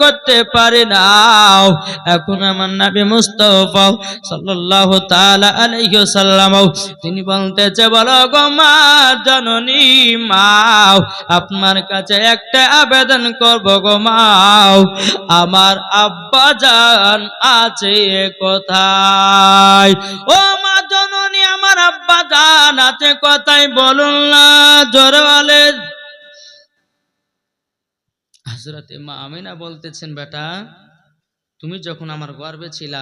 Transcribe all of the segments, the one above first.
করতে পারি না। এখন আমার নবী মুস্তাফা সাল্লাল্লাহু তাআলা আলাইহি ওয়াসাল্লাম তিনি বলতেছে, বলো গো মা জননী, মা আপনার কাছে একটা আবেদন করব গো মা, আমার আব্বা জান আছে কোথায়? ও মা জননী, আমার আব্বা জান আছে কোথায় বলুন না, জোরে বলেন। হযরতে মা আমিনা বলতেছেন, বেটা তুমি যখন আমার গর্ভে ছিলা,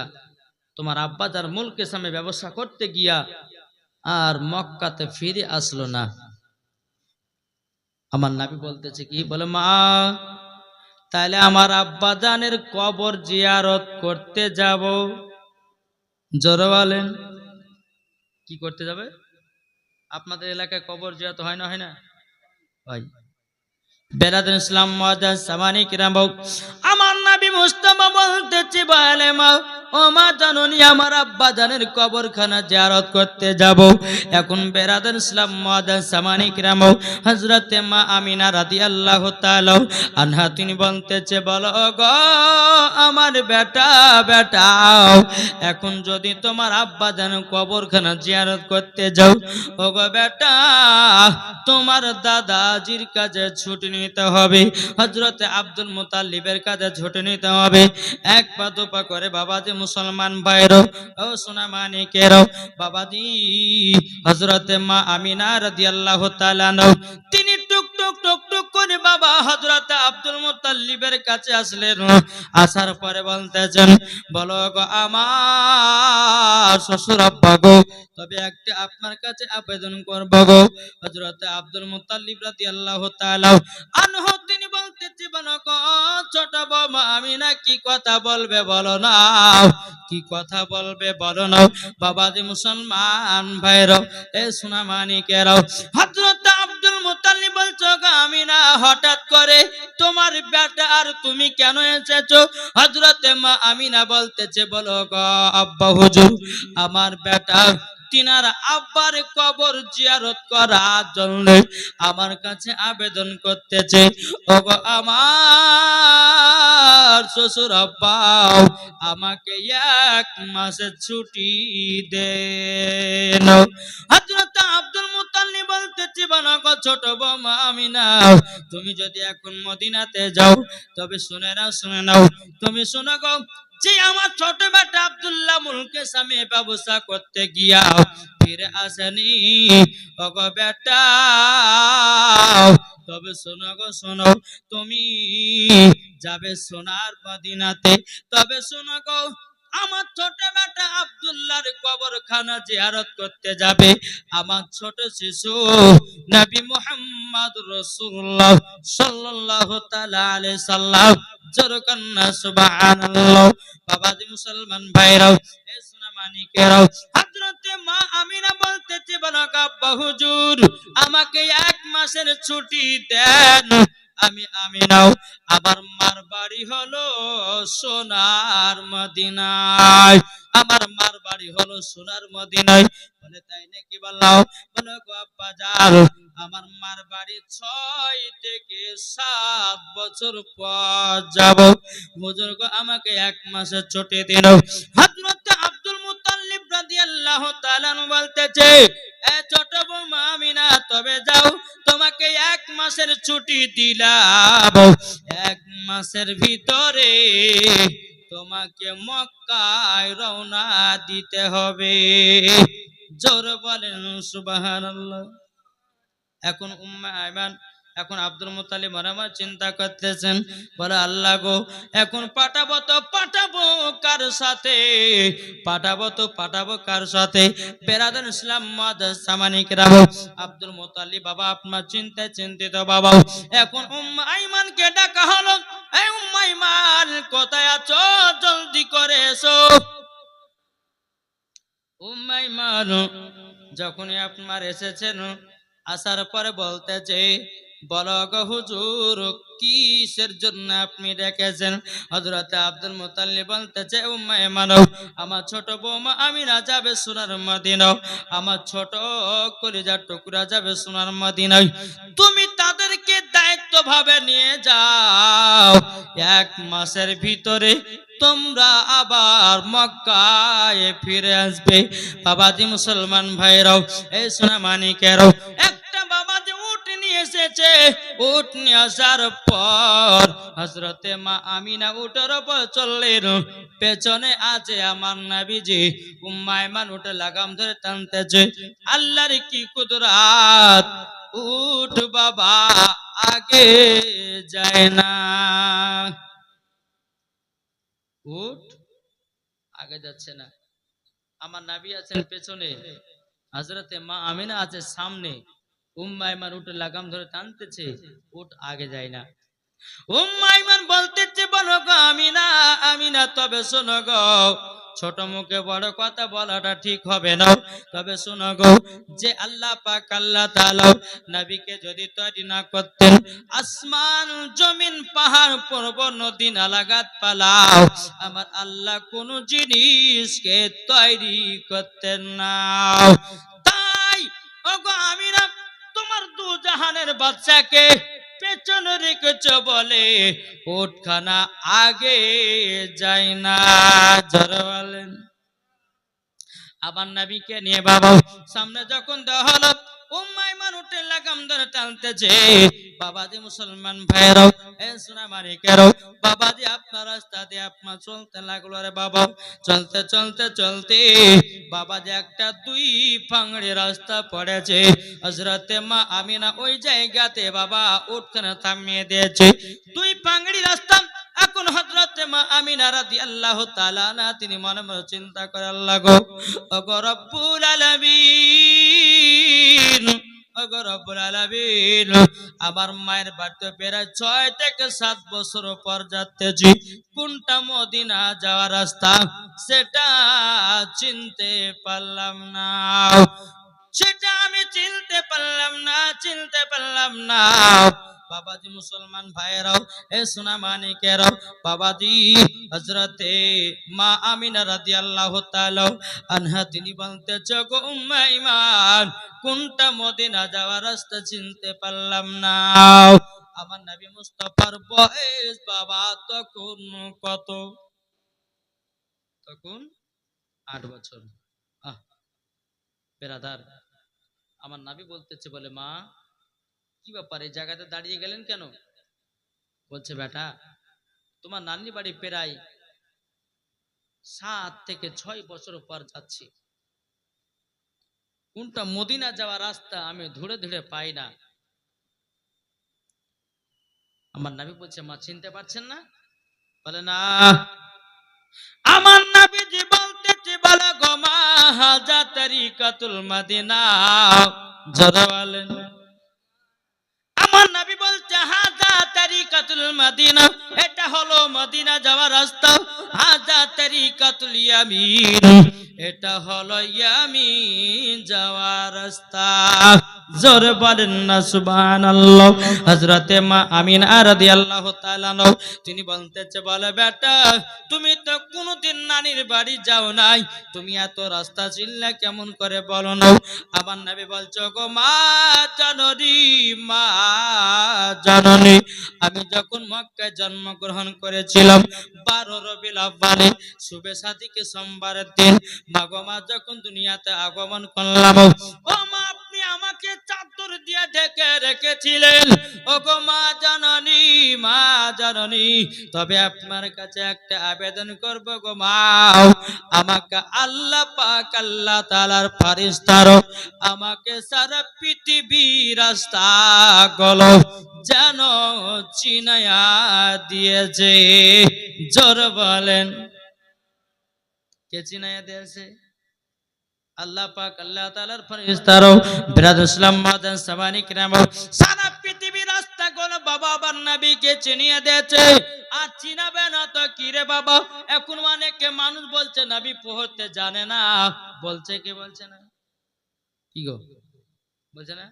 তোমার আব্বা যার মুলকে সামনে ব্যবসা করতে গিয়া আর মক্কাতে ফিরে আসলো না। আমার নবী বলতেছে কি, বলে মা তাহলে আমার আব্বা জানের কবর জিয়ারত করতে যাব। জোরে বলেন, কি করতে যাবে? আপনাদের এলাকায় কবর জিয়ারত হয় না, হয় না? হয়। বেরাদুল ইসলাম মুআজ্জাজ সামানী কিরাম, আমার নবী মুস্তাফা বলতেছে, বলে মা ও মা জাননী, আমার আব্বা জানের কবরখানা জিয়ারত করতে যাব। এখন বেরাদুল ইসলাম মুআজ্জাজ সামানী কিরাম, হযরতে মা আমিনা রাদিয়াল্লাহু তাআলা আনহা তিনি বলতেছে, বলো গো আমার বেটা, বেটা এখন যদি তোমার আব্বা জানের কবরখানা জিয়ারত করতে যাও, ও গো বেটা তোমার দাদাজির কাছে ছুটি নিতে হবে, হযরতে আব্দুল মুতাল্লিবের কাছে ছুটি নিতে হবে। এক পা দুপা করে বাবাজি মুসলমান ভাইরো ও সোনা মানিকেরও, বাবাজি হযরতে মা আমিনা রাদিয়াল্লাহু তাআলা তিনি টুক টুক টুক টুক করে বাবা হযরতে আব্দুল মুতাল্লিবের কাছে আসলেন। আসার পরে বলতেছেন, বলো গো আমার শ্বশুর আব্বা গো, তবে একটা আপনার কাছে আবেদন করব গো। হযরতে আব্দুল মুতাল্লিব রাদিয়াল্লাহু তাআলা আনহু তিনি বলতেছে, বলো গো ছোট বৌমা আমিনা কি কথা বলবে বলো না, কি কথা বলবে বলো না। বাবাজি মুসলমান ভাইরাও এ সোনা মানিকেরাও, হযরতে আব্দুল মুতাল্লিব বলছো গো আমিনা হঠাৎ করে তোমার বেটা আর তুমি কেন এসেছো? হযরতে মা আমিনা বলতেছে, বলো গো আব্বা হুজুর, আমার বেটা তিনার আব্বার কবর জিয়ারত করার জন্য আমার কাছে আবেদন করতেছে। ওগো আমার শ্বশুর আব্বা, আমাকে 1 মাসের ছুটি দেন। হযরত আব্দুল মুতাল্লিব বলতেছে, বলো গো ছোট বৌমা আমিনা, তুমি যদি এখন মদিনাতে যাও তবে শুনে নাও, শুনে নাও, তুমি শোনো গো, যে আমার ছোট বেটা আব্দুল্লাহ মুলকে সামে ব্যবসা করতে গিয়া ফিরে আসেনি। ওগো বেটা তবে শোনো গো শোনো, তুমি যাবে সোনার মদিনাতে, তবে শোনো গো আমার ছোট বেটা আব্দুল্লাহর কবরখানা জিয়ারত করতে যাবে। আমার ছোট শিশু নবী মুহাম্মদ রাসূলুল্লাহ সাল্লাল্লাহু তাআলা আলাইহি সাল্লাম, জোরকান্না সুবহানাল্লাহ। বাবাজি মুসলমান ভাইরাও এ সোনা মানিকেরাও, হযরতে মা আমিনা বলতেছে, বলো আব্বা হুজুর আমাকে 1 মাসের ছুটি দেন। আমি আমিনাও, আমার মার বাড়ি হলো সোনার মদিনায়, আমার মার বাড়ি হলো সোনার মদিনায়। বলে তাই নাকি? বললাম, বলো গো আব্বা জান, আমার মার বাড়ি 6 থেকে 7 বছর পর যাব। হুজুর গো আমাকে 1 মাসের ছুটি দিন। হযরত আব্দুল মুতাল্লিব রাদিয়াল্লাহু তাআলা বলতেছে, এ ছোট বৌমা আমিনা তবে যাও, তোমাকে 1 মাসের ছুটি দিলাম। 1 মাসের ভিতরে তোমাকে মক্কায় রওনা দিতে হবে। জোর বলেন সুবহানাল্লাহ। এখন উম্মে আয়মান, এখন আব্দুল মুতালিব মনে চিন্তা করতেছেন, বলে আল্লাহ গো এখন পাঠাবো তো পাঠাবো কার সাথে, পাঠাবো তো পাঠাবো কার সাথে? বেরাদান ইসলাম মুআজ্জাজ সামানী কিরাম, আব্দুল মুতালিব বাবা আপনার চিন্তায় চিন্তিত বাবা। এখন উম্মে আয়মানকে ডাকা হলো, এই উম্মে আয়মান কোথায় আছো, জলদি করে এসো। উম্মে আয়মান যখনই আপনার এসেছেন, আসার পরে বলতেছে, বলো গো হুজুর কিসের জন্য আপনি ডেকেছেন? হযরত আব্দুল মুতাল্লিব বলতেছে, উম্মে আয়মান আমার ছোট বৌমা আমিনা যাবে সোনার মদিনা, আমার ছোট কলিজার টুকরা যাবে সোনার মদিনায়, তুমি তাদেরকে দায়িত্ব ভাবে নিয়ে যাও, 1 মাসের ভিতরে তোমরা আবার মক্কায় ফিরে আসবে। বাবাজি মুসলমান ভাইরাও, এই সোনা মানিকেরাও, একটা বাবাজি উট নিয়ে এসেছে। উট নিয়ে আসার পর হযরতে মা আমিনা উটের উপর চললেন, পেছনে আছে আমার নবীজি। উম্মে আইমান উটে লাগাম ধরে টানতেছে। আল্লাহর কি কুদরত, উট বাবা আগে যায় না, উট আগে যাচ্ছে না। আমার নবী আছেন পেছনে, হযরতে মা আমিনা আছে সামনে। উম্মে আইমান উটের লাগাম ধরে টানতেছে, উট আগে যায় না। উম্মে আইমান বলতেছে, বলো গো আমিনা, আমিনা তবে শোনো গো, ছোট মুখে বড় কথা বলাটা ঠিক হবে না, তবে শোনো গো, যে আল্লাহ পাক আল্লাহ তাআলা নবীকে যদি তৈরি না করতেন, আসমান জমিন পাহাড় পর্বত নদী নালা গাছপালা, আমার আল্লাহ কোন জিনিসকে তৈরি করতেন না। তাই ওগো আমিনা, তোমার দু জাহানের বাচ্চাকে পেছনে রেখেছ বলে উটখানা আগে যায় না। জোরে বলেন। আবার নবীকে নিয়ে বাবা সামনে যখন দেওয়া হলো, উম্মে আইমান উটের লাগাম ধরে টানতেছে। বাবাজি মুসলমান ভাইরাও, এ সোনা মানিকেরাও, বাবাজি আপনার রাস্তা দিয়ে আপনার চলতে লাগলো। রে বাবা, চলতে চলতে চলতে বাবাজি একটা 2 পাংড়ি রাস্তা পড়েছে। হযরতে মা আমিনা ওই জায়গাতে বাবা উটখানা থামিয়ে দিয়েছে। 2 পাংড়ি রাস্তা। এখন হযরতে মা আমিনা রাদিয়াল্লাহু তাআলা না, তিনি মনে মনে চিন্তা করে, আল্লাহ গো, ওগো রব্বুল আলামিন, ওগো রব্বুল আলামিন, আমার মায়ের বাড়িতে প্রায় 6 থেকে 7 বছর পর যাচ্তেছি। কোনটা মদিনা যাওয়ার রাস্তা সেটা চিনতে পারলাম না, সেটা আমি চিনতে পারলাম না, চিনতে পারলাম না। বাবাজি মুসলমান ভাইরাও, এ সোনা মানিকেরাও, বাবাজি হযরতে মা আমিনা রাদিয়াল্লাহু তাআলা আনহা তিনি বলতেছে, গো উম্মে আইমান, কোনটা মদিনা যাওয়ার রাস্তা চিনতে পারলাম না। আমার নবী মুস্তাফার বয়স বাবা তখন কত? তখন 8 বছর। আহ বেরাদার, আমার নবী বলতেছে, বলে মা কি ব্যাপার, এই জায়গাতে দাঁড়িয়ে গেলেন কেন? বলছে, বেটা তোমার নানি বাড়ি প্রায় 7 থেকে 6 বছর পর যাচ্ছি, কোনটা মদিনা যাওয়ার রাস্তা আমি ধরে ধরে পাই না। আমার নবী বলছে, মা চিনতে পারছেন না? বলে না। আমার নবীজি বলতেছে, বলে গো মা, হাজা তরিকাতুল মদিনা। জোরে বলেন। আমার নবী বলছে, হাজা তরিকাতুল মদিনা, এটা হলো মদিনা যাওয়ার রাস্তা। হাজা তরিকাতুল ইয়ামিন, এটা হলো ইয়ামিন যাওয়ার রাস্তা। জোরে বলেন না সুবহানাল্লাহ। হযরতে মা আমিনা রাদিয়াল্লাহু তাআলা তিনি বলতেছে, বলে বেটা তুমি তো কোনোদিন নানির বাড়ি যাও নাই, তুমি এত রাস্তা চিনলে কেমন করে বলো না? আমার নবী বলছো, গো মা জাননী, মা জাননী, আমি যখন মক্কায় জন্মগ্রহণ করেছিলাম 12 রবিউল আউয়ালে শুভে সাদিকে সোমবারের দিন, মাগো মা যখন দুনিয়াতে আগমন করলাম, ও মা আপনি আমাকে চাদর দিয়ে ঢেকে রেখেছিলেন। ও গো মা জাননী, মা জাননী, তবে আপনার কাছে একটা আবেদন করব গো মা, আমাকে আল্লাহ পাক আল্লাহ তাআলার ফেরেশতারা আমাকে সারা পৃথিবীর রাস্তা গুলো যেন চিনায়া দিয়েছে। জোরে বলেন, কে চিনায়া দিয়েছে? আল্লাহ পাক আল্লাহ তাআলার ফেরেশতারা। বিরাদ ইসলাম মাদান সামানি কিরাম, সারা পৃথিবীর রাস্তাগুলো বাবা আবার নবীকে চিনিয়ে দিয়েছে। আর চিনাবে না তো কি রে বাবা? এখন অনেকে মানুষ বলছে নবী পড়তে জানে না, বলছে কি বলছে না? কি গো বলছে না?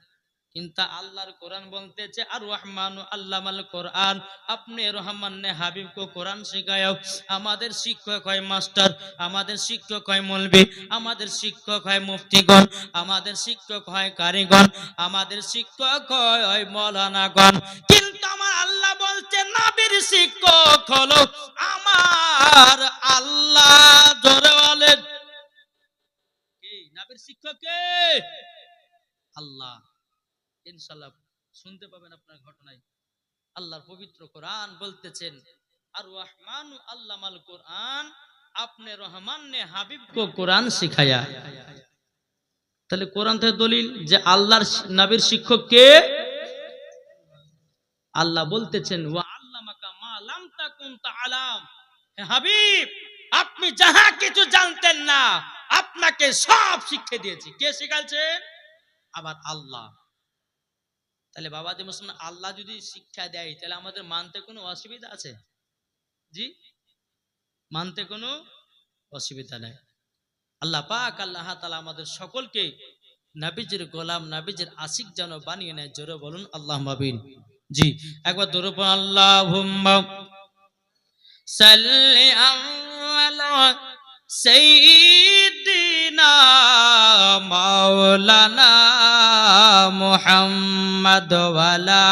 কিন্তু আল্লাহর কোরআন বলতেছে, আর রহমানু আল্লামাল কোরআন, আপনি রহমান ने হাবিব को কোরআন শিখাও। আমাদের শিক্ষক হয় মাস্টার, আমাদের শিক্ষক হয় মৌলভী, আমাদের শিক্ষক হয় মুফতিগণ, আমাদের শিক্ষক হয় কারিগণ, আমাদের শিক্ষক হয় মাওলানাগণ। কিন্তু আমার আল্লাহ বলছে নবীর শিক্ষক হলো আমার আল্লাহ। জোরে বলেন কি নবীর শিক্ষক কে? আল্লাহ। ইনশাআল্লাহ শুনতে পাবেন আপনার ঘটনায়। আল্লাহর পবিত্র কোরআন বলতেছেন আর রহমান আল্লামাল কোরআন, আপনি রহমান ने হাবিব को কোরআন শিখায়া। তাহলে কোরআন থেকে দলিল যে আল্লাহর নবীর শিক্ষক কে? আল্লাহ বলতেছেন ওয়া আল্লামাকা মা লাম তাকুন তাআলাম, হে হাবিব আপনি যাহা কিছু জানতেন না আপনাকে সব শিক্ষা দিয়েছি। কে শেখাচ্ছেন? আবার আল্লাহ। তাহলে বাবাজি মুসলমান, আল্লাহ যদি শিক্ষা দেয় তাহলে আমাদের মানতে কোনো অসুবিধা আছে? জি, মানতে কোনো অসুবিধা নাই। আল্লাহ পাক আল্লাহ তাআলা আমাদের সকলকে নবীজির গোলাম, নবীজির আশিক যেন বানিয়ে নেয়। জোরে বলুন আল্লাহুম্মা আমিন। জি, একবার জোরে বলুন আল্লাহুম্মা সাল্লি আলা সাইয়্যিদিনা মাওলানা মুহাম্মদ ওয়া আলা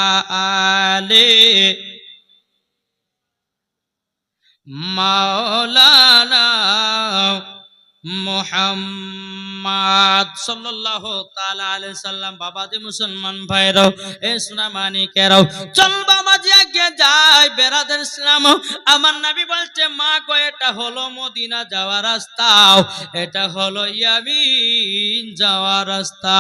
আলি মাওলানা মুহাম্মদ সাল্লাল্লাহু তাআলা আলাইহি সাল্লাম। বাবাজি মুসলমান ভাইরাও, এ সোনা মানিকেরাও, চল বাবাজি আগে যাই। বেরাদার ইসলাম, আমার নবী বলছে মা গো এটা হলো মদিনা যাওয়ার রাস্তা, এটা হলো ইয়ামিন যাওয়ার রাস্তা।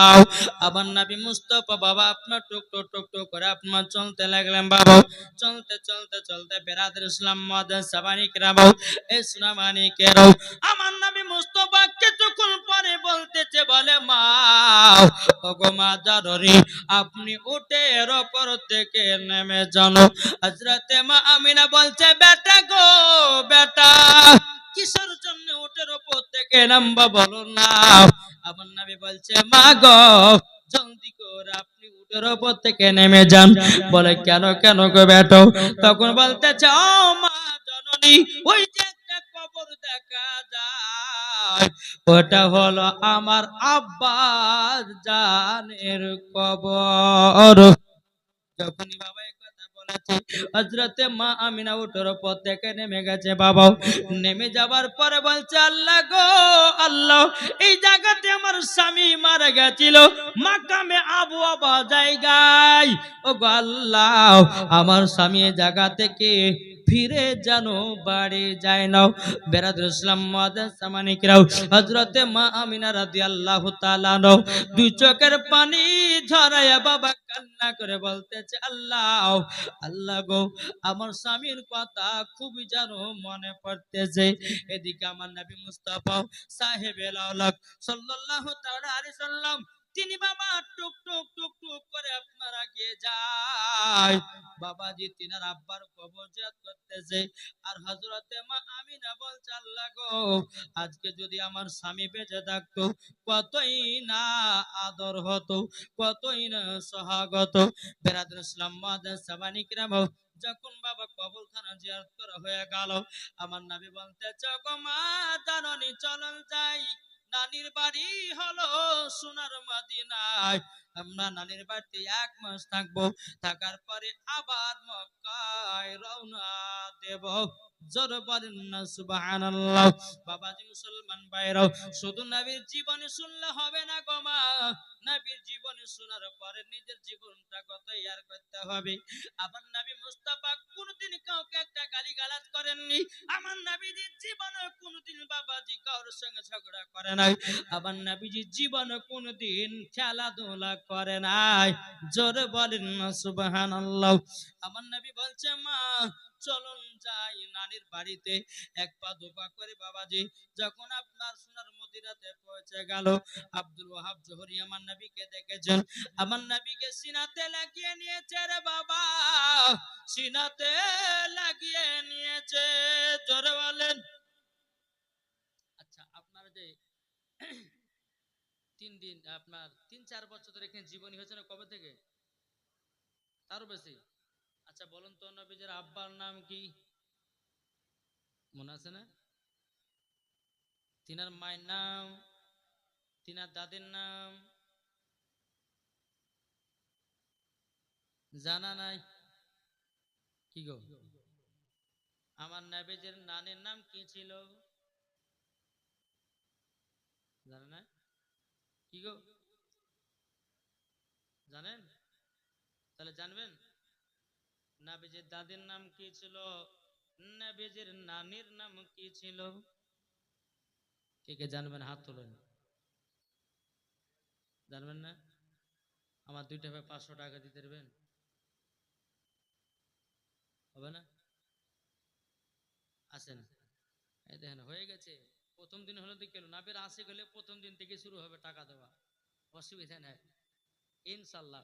আমার নবী মুস্তাফা বাবা আপনার টুক টুক টুক টুক করে আপনার চলতে লাগলেন। বাবা চলতে চলতে চলতে বেরাদার ইসলাম মাদ্রাসা মানিকেরাও, এ সোনা মানিকেরাও, আমার নবী মুস্তাফা কিছুক্ষণ পরে বলতেছে বলে মা ওগো মা জাররি আপনি উটের উপর থেকে নেমে যান। হযরতে মা আমিনা বলছে বেটা গো বেটা কিসের জন্য উটের উপর থেকে নামবা বলো না। আমার নবী বলছে মা গো জলদি করে আপনি উটের উপর থেকে নেমে যান। বলে কেন কেন গো বেটা? তখন বলতেছে ও মা জননী ওই যে একটা কবর দেখা যায় ওটা হলো আমার আব্বা জানের কবর। যখনই বাবা এই কথা বলেছে হযরতে মা আমিনা উটের উপর থেকে নেমে গেছে। বাবা নেমে যাবার পরে বলছে আল্লাহ গো আল্লাহ এই জায়গাতে আমার স্বামী মারা গেছিল মাকামে আবু আবা জায়গায়। ও গো আল্লাহ আমার স্বামী এই জায়গা থেকে ফিরে জানো বাড়ি যায় না। বেরাদুল ইসলাম মাদ্রাসা মানিকরাও, হযরতে মা আমিনা রাদিয়াল্লাহু তাআলা আনহা দুই চোখের পানি ঝরায়া বাবা কান্না করে বলতেছে আল্লাহ আল্লাহ গো আমার স্বামীর কথা খুবই জানো মনে পড়তেছে। এদিকে আমার নবী মুস্তাফা সাহেবেল আওলাদ সাল্লাল্লাহু তাআলা আলাইহি সাল্লাম তিনি বাবা টুক টুক টুক টুক করে আপনার আগে যায়। বাবাজি তিনার আব্বার কবর জিয়ারত করতেছে। আর হযরতে মা আমিনা বলছে আল্লাহ গো আজকে যদি আমার স্বামী বেঁচে থাকতো কতই না আদর হতো, কতই না সহাগত। বেরাদুল ইসলাম মাদ্রাসা মানিকরাও, যখন বাবা কবরখানা জিয়ারত করা হয়ে গেল আমার নবী বলতেছে গো মা জাননী চলন যাই নানির বাড়ি হলো সোনার মদিনায়। আমরা নানির বাড়িতে 1 মাস থাকবো, থাকার পরে আবার মক্কায় রওনা দেব। জোরে বলেন না সুবহানাল্লাহ। বাবাজি মুসলমান ভাইরাও, শুধু নবীর জীবনে শুনলে হবে না গো মা, নবীর জীবনে শোনার পরে নিজের জীবনটা তৈয়ার করতে হবে। আমার নবী মুস্তাফা কোনদিন কাউকে একটা গালিগালাজ করেননি। আমার নবীজির জীবনে কোনদিন বাবাজি কারোর সঙ্গে ঝগড়া করে নাই। আমার নবীজির জীবনে কোনদিন খেলাধুলা করে নাই। জোরে বলেন না সুবহানাল্লাহ। আমার নবী বলছে মা চলুন যাই নানির বাড়িতে। এক পা দুপা করে বাবাজি যখন আপনার সোনার মদিনাতে পৌঁছে গেল আব্দুল ওয়াহাব জোহরি আমার নবীকে দেখেছেন, আমার নবীকে সিনাতে লাগিয়ে নিয়েছে রে বাবা, সিনাতে লাগিয়ে নিয়েছে। জোরে বলেন। আচ্ছা আপনার যে 3 দিন আপনার 3-4 বছর ধরে এখানে জীবনী হয়েছে না কবে থেকে? তারও বেশি। আচ্ছা বলুন তো নবীজির আব্বার নাম কি মনে আছে না? তিনার মায়ের নাম, তিনার দাদির নাম জানা নাই? কি গো, আমার নবীজির নানির নাম কি ছিল জানেন না? কি গো, জানেন? তাহলে জানবেন নবীজির দাদির নাম কি ছিল, নবীজির নানির নাম কি ছিল? কে কে জানবেন হাত তোলেন। জানবেন না? আমার 2 টাকা 500 টাকা দিতে দেবেন, হবে না? আসেন, এই দেখেন হয়ে গেছে। প্রথম দিন হলে তো কেন নাবের আসে গেলে প্রথম দিন থেকে শুরু হবে টাকা দেওয়া, অসুবিধা নেই ইনশাল্লাহ।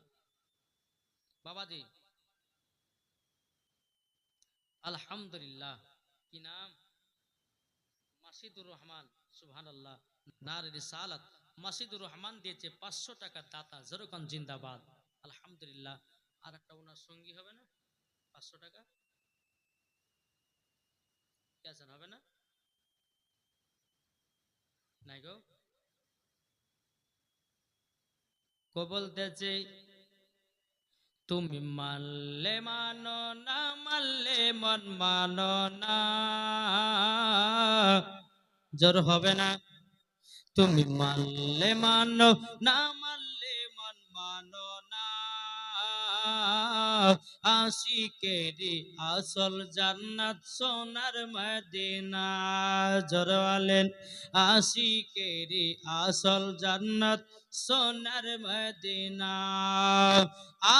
বাবাজি আলহামদুলিল্লাহ, কি নাম? মাসিদুর রহমান, সুবহানাল্লাহ। নার রিসালাত মাসিদুর রহমান দিয়েছে 500 টাকা দাতা, যেরকম জিন্দাবাদ। আলহামদুলিল্লাহ। আর একটা ওনার সঙ্গী হবে না, 500 টাকা কি আছেন, হবে না? নাই গো, কো বলতেছে তুমি মানলে মানো না মানলে মন মানো না, জোর হবে না। তুমি মানলে মানো না মানলে মন মানো না, আশিকেরি আসল জান্নাত সোনার মদিনা। জোরওয়ালেন আশিকেরি আসল জান্নাত সোনার মদিনা।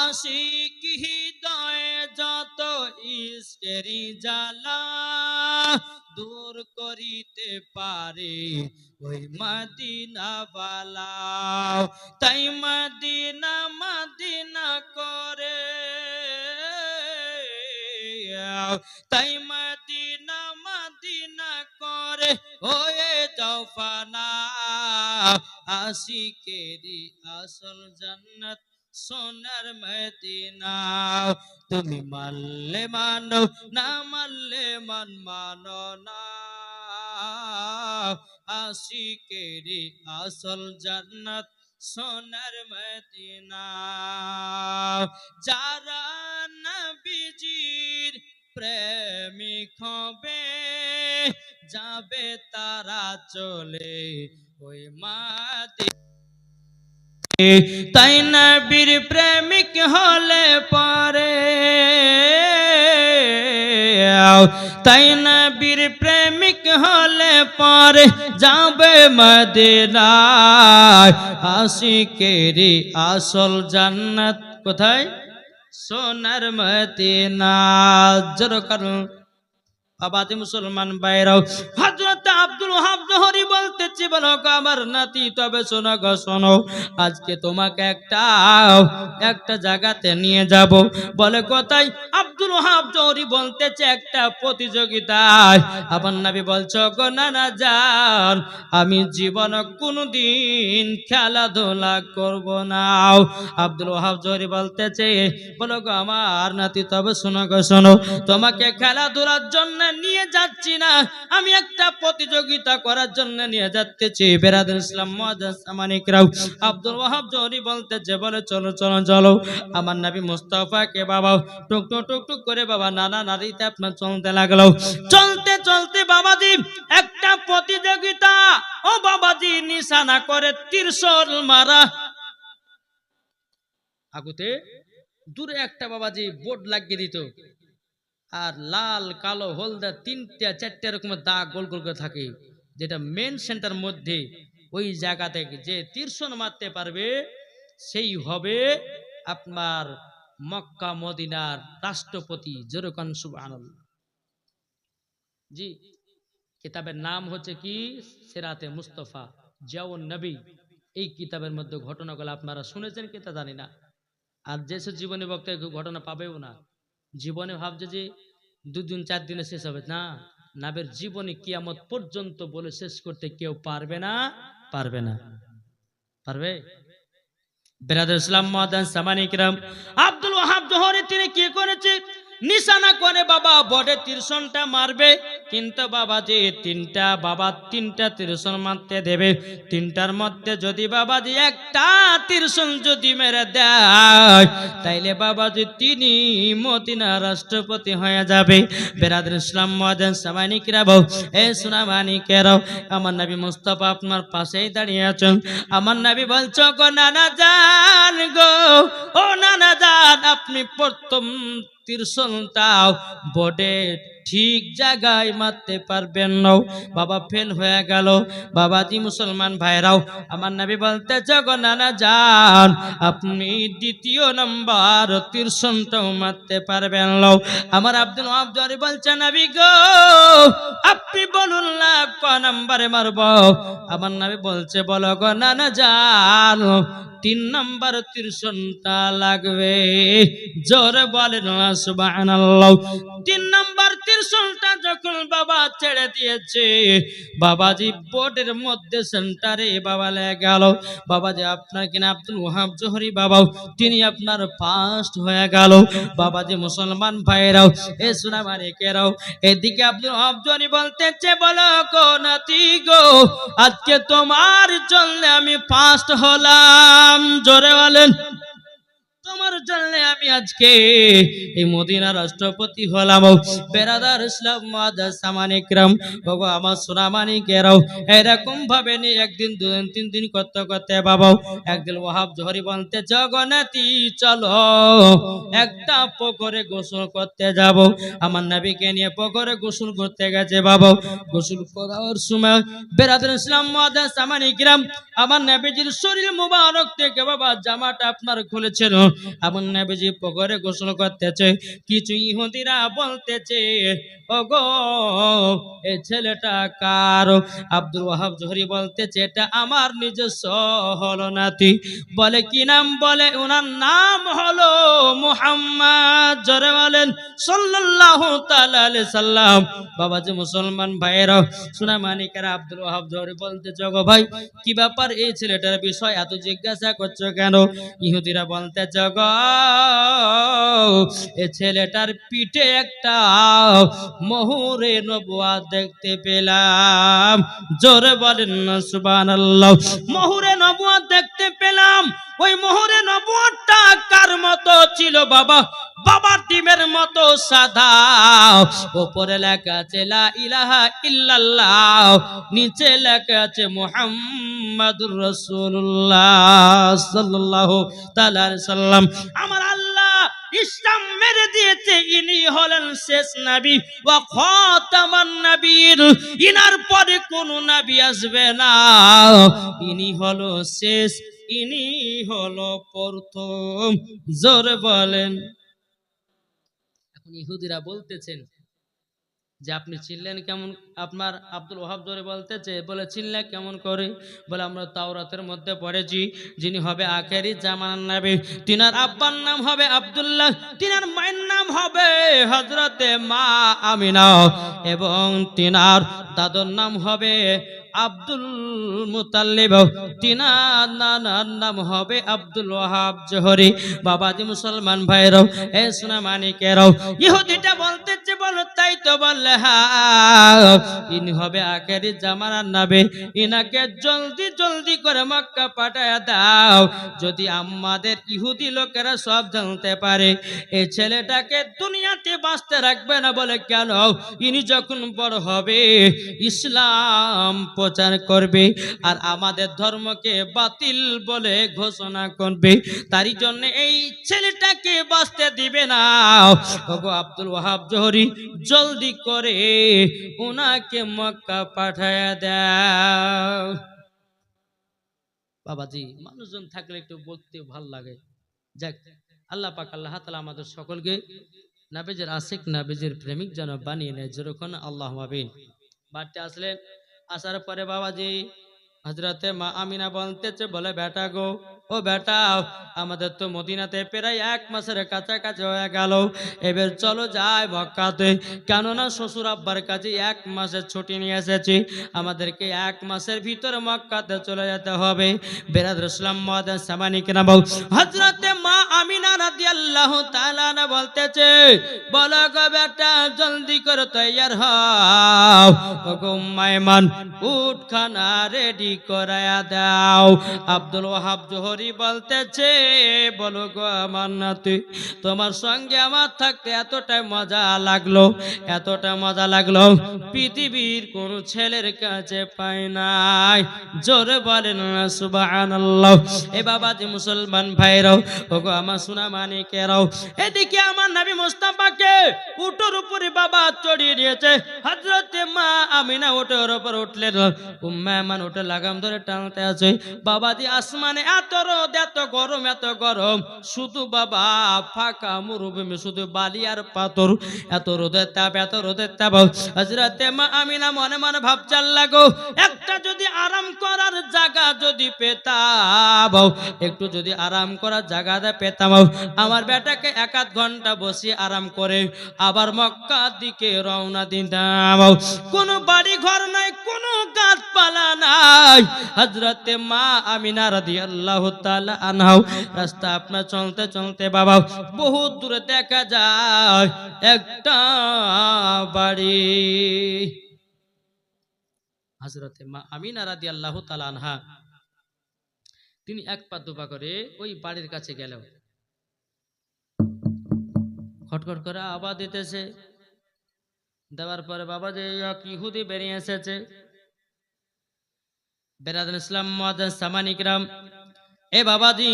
আশিক হৃদয়ে যত ইশকেরি জ্বালা, দূর করিতে পারে ওই মদিনা বালা। তাই মদিনা মদিনা করে, তাই মদিনা মদিনা করে ওয়ে দফানা, আশিকেরি আসল জান্নাত সোনার মদিনা। তুমি মানলে মানো না মানলে মন মানো না, আশিকেরি আসল জান্নাত সোনার মদিনা। যারা নবীজির প্রেমিক হবে, যাবে তারা চলে ওই মদিনা। তাই নবীর প্রেমিক হলে পরে, তাই নবীর প্রেমিক হলে পরে যাবে মদিনায়। আশিকেরি আসল জান্নাত কোথায়? সোনার মদিনা। জোর করুন আবাদি মুসলমান বাইরাও। হযরত আব্দুল ওয়াহাব জোহরী বলতেছে, বলো গো আমার নাতি, তবে শোনো গো শোনো, আজকে তোমাকে একটা জায়গাতে নিয়ে যাব। বলে কোথায়? আব্দুল ওয়াহাব জোহরী বলতেছে একটা প্রতিযোগিতায়। আমার নবী বলছো গো নানা জান, আমি জীবনে কোনোদিন খেলাধুলা করব না। আব্দুল ওয়াহাব জোহরী বলতেছে, বলো গো আমার নাতি, তবে শোনো গো শোনো, তোমাকে খেলাধুলার জন্য নিয়ে যাচ্ছি না, আমি একটা প্রতিযোগিতা করার জন্য নিয়ে যাচ্ছি। বেরাদুল ইসলাম মুআজ্জাজ সামানিকরাও, আব্দুল ওয়াহাব জোহরী বলতেছে, বলে চলো চলো চলো। আমার নবী মুস্তাফাকে বাবা টুক টুক টুক টুক করে বাবা নানা নারীতে আপনার চলতে লাগলো। চলতে চলতে বাবাজি একটা প্রতিযোগিতা, ও বাবাজি নিশানা করে ত্রিশূল মারা। আগুতে দূরে একটা বাবাজি বোর্ড লাগিয়ে দিত, আর লাল কালো হলদা 3টে 4টে রকমের দাগ গোল গোল করে থাকে, যেটা মেন সেন্টার মধ্যে। ওই জায়গা থেকে যে তীর্ষণ মারতে পারবে সেই হবে আপনার মক্কা মদিনার রাষ্ট্রপতি। যেরকম সুবহানাল্লাহ। জি, কিতাবের নাম হচ্ছে কি? সিরাতে মুস্তাফা জিয়াউন নবী। এই কিতাবের মধ্যে ঘটনাগুলো আপনারা শুনেছেন কিনা জানি না, আর যেসব জীবনী বক্তা ঘটনা পাবেও না। জীবনে ভাবছে যে 2 দিন 4 দিনে শেষ হবে না, নাবের জীবনী কিয়ামত পর্যন্ত বলে শেষ করতে কেউ পারবে না। পারবে না? পারবে? বেরাদুল ইসলাম মুআজ্জাজ সামানিকরাম, আব্দুল ওয়াহাব জোহরী তিনি কি করেছে? নিশানা করে বাবা বডে তীর্ষণটা মারবে, কিন্তু বাবাজি তিনটা ত্রিশূল মারতে দেবে। তিনটার মধ্যে যদি বাবাজি একটা ত্রিশূল যদি মেরে দেয়, তাইলে বাবাজি তিনি মদিনা রাষ্ট্রপতি হয়ে যাবে। বেরাদর ইসলাম মুআজ্জিন সামানিকরা বউ, এ সোনা মানিকেরাও, আমার নবী মুস্তাফা আপনার পাশেই দাঁড়িয়ে আছেন। আমার নবী বলছো গো নানা জান গো, ও নানা জান, আপনি প্রথম ত্রিশূলটাও বোর্ডে ঠিক জায়গায় মারতে পারবেন না, বাবা ফেল হয়ে গেল। বাবাজি মুসলমান ভাইরাও, আমার নবী বলতে গো নানা জান, আপনি দ্বিতীয় নাম্বার ত্রিশূলটাও মারতে পারবেন না। আমার আব্দুল ওয়াহাব জরি বলছে নবী গো, আপনি বলুন না ক নাম্বারে মারব। আমার নবী বলছে বলো গো নানা জান, 3 নাম্বার ত্রিশূলটা লাগবে। জোরে বলেন সুবহানাল্লাহ। 3 নাম্বার ত্রিশূলটা যখন বাবা ছেড়ে দিয়েছে, বাবাজি বোর্ডের মধ্যে সেন্টারে বাবা লেগে গেল। বাবাজি আপনার কিনা আব্দুল ওয়াহাব জোহরি বাবাও, তিনি আপনার ফার্স্ট হয়ে গেল। বাবাজি মুসলমান ভাইরাও, এ সোনা মানিকেরাও, এদিকে আব্দুল ওয়াহাব জোহরি বলতেছে বলো গো নাতি গো, আজকে তোমার জন্য আমি ফার্স্ট হলাম। জোরে বলেন, তোমার জন্য আমি আজকে এই মদিনা রাষ্ট্রপতি হলাম। বেরাদার ইসলাম মুআজ্জিন সামানিকরাম, ওগো আমার সোনা মানিকেরাও, এরকম ভাবে নি একদিন দুদিন 3 দিন করতে করতে বাবাও একদিন ওয়াহাব জোহরি বলতে জগন্নাথী চলো একটা পুকুরে গোসল করতে যাব। আমার নবীকে নিয়ে পুকুরে গোসল করতে গেছে বাবা। গোসল করার সময় বেরাদার ইসলাম মুআজ্জিন সামানিকরাম, আমার নবীজির শরীর মুবারক থেকে বাবা জামাটা আপনার খুলেছিল। আমার নবীজি পুকুরে গোসল করতেছে, কিছু ইহুদিরা বলতেছে ওগো এই ছেলেটা কার? আব্দুল ওয়াহাব জোহরি বলতেছে এটা আমার নিজস্ব হলো নাতি। বলে কি নাম? বলে ওনার নাম হলো মুহাম্মদ। জোরে বলেন সাল্লাল্লাহু তাআলা আলাইহি সাল্লাম। বাবাজি মুসলমান ভাইরা, সোনা মানিকেরা, আব্দুল ওয়াহাব জোহরি বলতেছে গো ভাই কি ব্যাপার, এই ছেলেটার বিষয় এত জিজ্ঞাসা করছো কেন? ইহুদিরা বলতেছে গো এই ছেলেটার পিঠে একটা মোহরে নবুয়াত দেখতে পেলাম। জোরে বলেন না সুবহানাল্লাহ। মোহরে নবুয়াত দেখতে পেলাম। ওই মোহরে নবুয়াতটা কার মতো ছিল বাবা? বাবার ডিমের মতো সাদা। উপরে লেখা আছে লা ইলাহা ইল্লাল্লাহ, নিচে লেখা আছে মুহাম্মাদুর রাসূলুল্লাহ সাল্লাল্লাহু তাআলা আলাইহি সাল্লাম। আমার আল্লাহ ইসলাম মেরে দিয়েছে, ইনি হলেন শেষ নবী ওয়া খাতামান নবীর। ইনার পরে কোন নবী আসবে না, ইনি হলো শেষ, ইনি হলো প্রথম। জোরে বলেন। এখন ইহুদিরা বলতেছেন যে আপনি চিনলেন কেমন? আপনার আব্দুল ওয়াহাব জোরে বলতেছে বলে চিনলে কেমন করে? বলে আমরা তাওরাতের মধ্যে পড়েছি যিনি হবে আখেরি জামানার নবী, তিনার আব্বার নাম হবে আব্দুল্লাহ, তিনার মায়ের নাম হবে হযরতে মা আমিনা, এবং তিনার দাদুর নাম হবে আব্দুল মুতাল্লিব, তিনার নানার নাম হবে আব্দুল ওয়াহাব জোহরি। বাবাজি মুসলমান ভাইরাও, এ সোনা মানিকেরাও, ইহুদিটা বলতেছে বলো তাই তো? বললে হ্যাঁ, ইনি হবে আখেরি জামানার নবী, ইনাকে জলদি জলদি করে মক্কা পাঠায়া দাও। যদি আমাদের ইহুদি লোকেরা সব জানতে পারে এই ছেলেটাকে দুনিয়াতে বাঁচতে রাখবে না। বলে কেন? ইনি যখন বড় হবে ইসলাম প্রচার করবে আর আমাদের ধর্মকে বাতিল বলে ঘোষণা করবে, তারই জন্য এই ছেলেটাকে বাঁচতে দিবে না। ওগো আব্দুল ওয়াহাব জোহরি জলদি করে ওনাকে মক্কা পাঠায়া দাও। বাবাজি মানুষজন থাকলে একটু বলতে ভাল লাগে। যাক, আল্লাহ পাক আল্লাহ তাআলা আমাদের সকলকে নবীজির আশিক নবীজির প্রেমিক যেন বানিয়ে নেয়। যেরকম আল্লাহুম্মা আমিন। বাড়িতে আসলেন, আসার পরে বাবাজি হযরতে মা আমিনা বলতেছে, বলে বেটা গো, ও বেটা, আমাদের তো মদিনাতে প্রায় 1 মাসের কাছাকাছি হয়ে গেল, এবার চলো যাই মক্কাতে। কেননা শ্বশুর আব্বার কাছে 1 মাসের ছুটি নিয়ে এসেছি, আমাদেরকে 1 মাসের ভিতরে মক্কাতে চলে যেতে হবে। বেরাদর ইসলাম মুআদ্দিন সামানি কেনা বল, হযরতে মা আমিনা রাদিয়াল্লাহু তাআলা না বলতেছে, বলো গো বেটা, জলদি করে তৈয়ার হও। ও গো মাইমান, উঠ খানা রেডি করায়া দাও। আব্দুল ওয়াহাব জোহরি বলতেছে, বলো গো আমার নাতি, তোমার সঙ্গে আমার থাকতে এতটাই মজা লাগলো, এতটা মজা লাগলো, পৃথিবীর কোন ছেলের কাছে পাই নাই। জোরে বলেন না সুবহানাল্লাহ। এ বাবাজি মুসলমান ভাইরাও, ওগো আমার সোনা মানিকেরাও, এদিকে আমার নবী মুস্তাফাকে উটের উপরে বাবা চড়িয়ে দিয়েছে। হযরতে মা আমিনা উটের উপর উঠলেন, উম্মে আমান উটে লাগাম ধরে টানতে আছে। বাবাজি আসমানে এত রোদ, এত গরম, এত গরম, শুধু বাবা ফাঁকা মরুভূমি, শুধু বালি আর পাথর, এত রোদের তাপ, এত রোদের তাপ। হযরতে মা আমিনা মনে মনে ভাবছেন, লাগো একটা যদি আরাম করার জায়গা যদি পেতাম, একটু যদি আরাম করার জায়গা পেতাম, আমার বেটাকে 1-8 ঘন্টা বসে আরাম করে আবার মক্কার দিকে রওনা দিতাম। কোনো বাড়ি ঘর নাই, কোনো গাছপালা নাই। হযরতে মা আমিনা রাদিয়াল্লাহু তাআলা আনহা রাস্তা আপনার চলতে চলতে বাবা বহুত দূরে দেখা যায় একটা বাড়ি। হযরতে মা আমিনা রাদিয়াল্লাহু তাআলা আনহা তিনি 1 পা 2 পা করে ওই বাড়ির কাছে গেল। খটখট করে আওয়াজ দিতেছে, দেওয়ার পরে বাবা যে এক ইহুদি বেরিয়ে এসেছে। বেরাদুল ইসলাম মুআদ্দিন সামানি کرام, এ বাবাজি,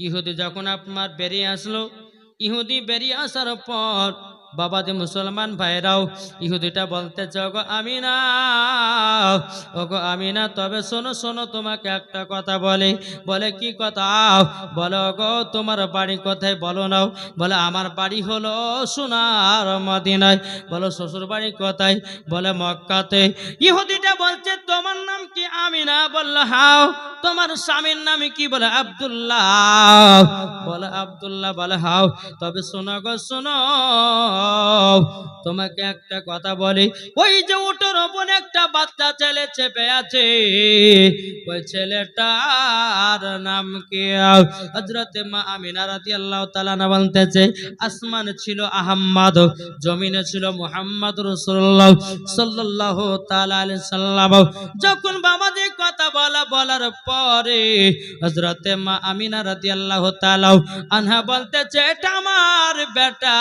ইহুদি যখন আপনার বেরিয়ে আসলো, ইহুদি বেরিয়ে আসার পর বাবাজি মুসলমান ভাইরাও, ইহুদিটা বলতেছে, ওগো আমিনা, ওগো আমিনা, তবে শোনো শোনো, তোমাকে একটা কথা বলে। বলে কি কথা? বলো গো তোমার বাড়ি কোথায় বলো নাও। বলে আমার বাড়ি হলো সোনার মদিনায়। বলো শ্বশুর বাড়ি কোথায়? বলে মক্কাতে। ইহুদিটা বলছে, তোমার নাম কি আমিনা? বলল হাও। তোমার স্বামীর নাম কি? বলে আব্দুল্লাহ। বলে আব্দুল্লাহ। বলে হাও। তবে শোনো গো শোনো, তোমাকে একটা কথা বলি, ওই যে উটের ওপর একটা বাচ্চা ছেলে চেপে আছে, ওই ছেলেটার নাম কি? হযরতে মা আমিনা রাদিয়াল্লাহু তাআলা বলতেছে, আসমানে ছিল আহমদ, জমিনে ছিল মুহাম্মদ রাসূলুল্লাহ সাল্লাল্লাহু তাআলা আলাইহি সাল্লাম। যখন বাবাজি কথা বলার পরে হযরতে মা আমিনা রাদিয়াল্লাহু তাআলা আনহা বলতেছে, এটা আমার বেটা।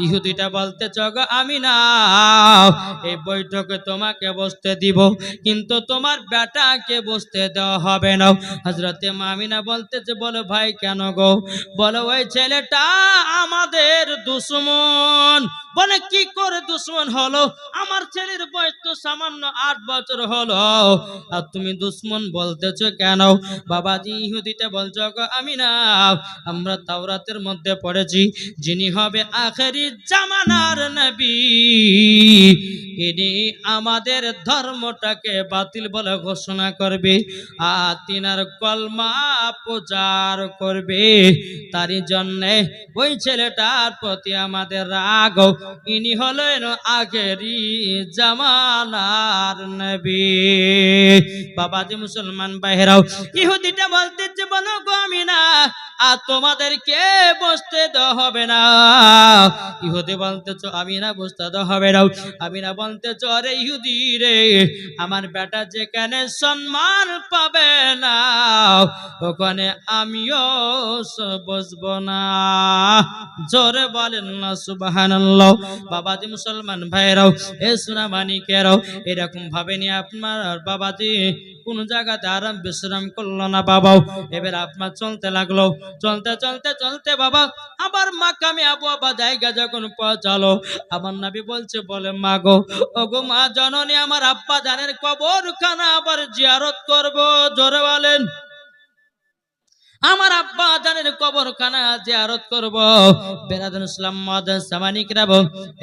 ইহুদিটা বলতেছে, গো আমিনা, এই বৈঠকে তোমাকে বসতে দিব, কিন্তু তোমার বেটাকে বসতে দেওয়া হবে না। হযরতে মা আমিনা বলতেছে, বলো ভাই কেন গো? বলো ওই ছেলেটা আমাদের দুশমন। বলে কি করে দুশমন হলো? আমার ছেলের বয়স তো সামান্য 8 বছর হলো, আর তুমি দুশমন বলতেছো কেন? বাবাজি ইহুদিটা বলছো, গো আমিনা, আমরা তাওরাতের মধ্যে পড়েছি, যিনি হবে আখেরি জামানার নবী, ইনি আমাদের ধর্মটাকে বাতিল বলে ঘোষণা করবে, আর তিনার কলমা প্রচার করবে। তারই জন্যে ওই ছেলেটার প্রতি আমাদের রাগ। ইনি হলেন আখেরি জামানার নবী। বাবাজি মুসলমান ভাইরাও, ইহুদিটা বলতেছে, বলো গো আমিনা, আর তোমাদেরকে বসতে দেওয়া হবে না। ইহুদি বলতেছো আমিনা বসতে দেওয়া হবে না। আমিনা বলতেছো, আরে ইহুদি রে, আমার বেটা যেখানে সম্মান পাবে না, ওখানে আমিও বসবো না। জোরে বলেন না সুবহানাল্লাহ। বাবাজি মুসলমান ভাইরাও, এ সোনা মানিকেরাও, এরকম ভাবে নিয়ে আপনার বাবাজি কোন জায়গাতে আরাম বিশ্রাম করলো না বাবাও। এবার আপনার চলতে লাগলো, চলতে চলতে চলতে বাবা আবার মাকামে আবু আবা জায়গা যখন পৌঁছালো, আমার নবী বলছে, বলে মা গো, ওগো মা জননী, আমার আব্বা জানের কবরখানা আবার জিয়ারত করব। জোরে বলেন। আমার আব্বা জানের কবরখানা জিয়ারত করব। বেরাদুল ইসলাম মাদান সামানিকরা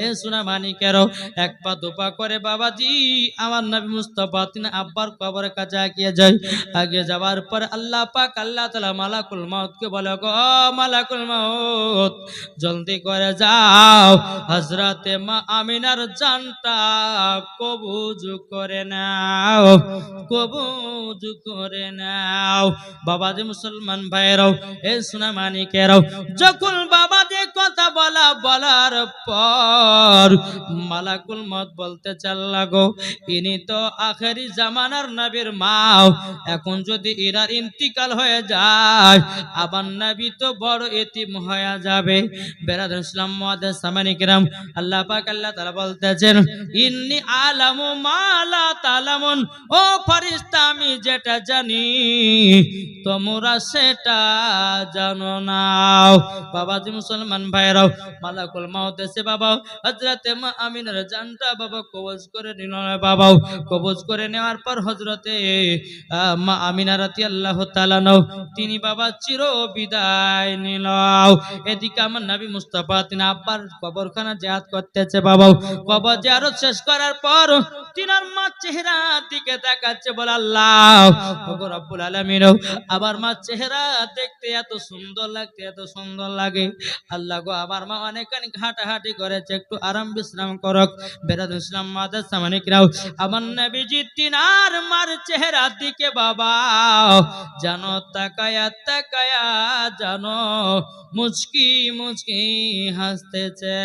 এ সোনা মানিকেরও এক পা দুপা করে বাবাজি আমার নবী মুস্তাফা তিনি আব্বার কবরের কাছে এগিয়ে যায়। আগে যাওয়ার পর আল্লাহ পাক আল্লাহ তাআলা মালাকুল মউতকে বলে, গো মালাকুল মউত জলদি করে যাও, হযরতে মা আমিনার জানটা কবুজ করে নাও, কবুজ করে নাও। বাবাজি মুসলমান ভাইরাও এ সোনা মানিকেরাও, যখন বাবাজি কথা বলার পর মালাকুল মউত বলতে চাল্লা, গো ইনি তো আখেরি জামানার নবীর মা, এখন যদি এরার ইন্তিকাল হয়ে যায় আবার নবী তো বড় এতিম হয়ে যাবে। বেরাদুল ইসলাম মুআদ্দিস সামানি কিরাম, আল্লাহ পাক আল্লাহ তাআলা বলতেছেন, ইন্নী আলামু মা লা তালামুন, ও ফেরেশতা আমি যেটা জানি তোমরা সেটা জানো না। বাবাজি মুসলমান ভাইরাও, মালাকুল মউত এসে বাবা হযরতে মা আমিনার জানটা বাবা কবজ করে নিল। বাবা কবজ করে নেওয়ার পর হযরতে মা আমিনা রাদিয়াল্লাহু তাআলা তিনি বাবা চির বিদায় নিল। এদিকে আমার নবী মুস্তাফা তিনি আব্বার কবরখানা জিয়ারত করতেছে। বাবা কবর জিয়ারত শেষ করার পর তিনার মা চেহারা দিকে তাকাচ্ছে, বলে আল্লাহ ওগো রব্বুল আলামিন, আবার মা চেহারা দেখতে এত সুন্দর লাগতে এত সুন্দর লাগে। আল্লাহ গো আমার মা অনেকখানি হাঁটাহাঁটি করেছে, একটু আরাম বিশ্রাম করক। বেরাদুল ইসলাম মাদার সামানিকরাও, আমার নবীজি তিনার মার চেহারা দিকে বাবা জানো তাকায়া তাকায়া জানো মুচকি মুচকি হাসতেছে।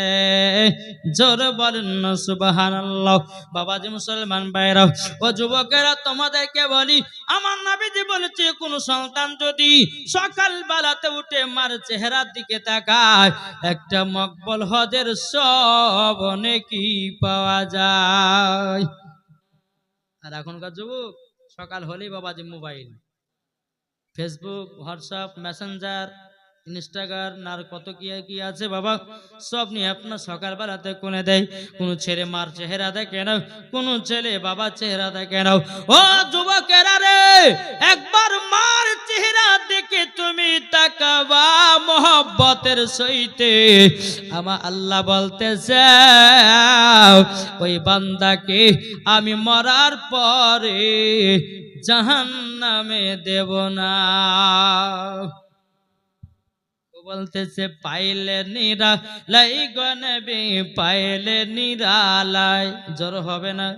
জোর বলেন না সুবহানাল্লাহ। বাবাজি মুসলমান ভাইরা ও যুবকেরা, তোমাদেরকে বলি আমার নবীজি বলেছে কোন সন্তান যদি সকাল বেলাতে উঠে মার চেহারার দিকে তাকায় একটা মকবুল হজের সব নেকি পাওয়া যায়। আর এখনকার যুবক সকাল হলেই বাবাজি mobile, Facebook, WhatsApp, Messenger, Instagram আর কত কি আছে বাবা, সব নিয়ে আপনার সকালবেলাতে কোনে দেয়। কোন ছেলে মার চেহারা দেখে না, কোন ছেলে বাবার চেহারা দেখে না। ও যুবকেরা রে, একবার মার চেহারা দেখে তুমি তাকাবা মোহব্বতের সহিতে, আমার আল্লাহ বলতেছে ওই বান্দাকে আমি মরার পরে জাহান্নামে দেব না। বলতেছে পাইলে নিরালাই গো নবী, পাইলে নিরালাই। জোর হবে না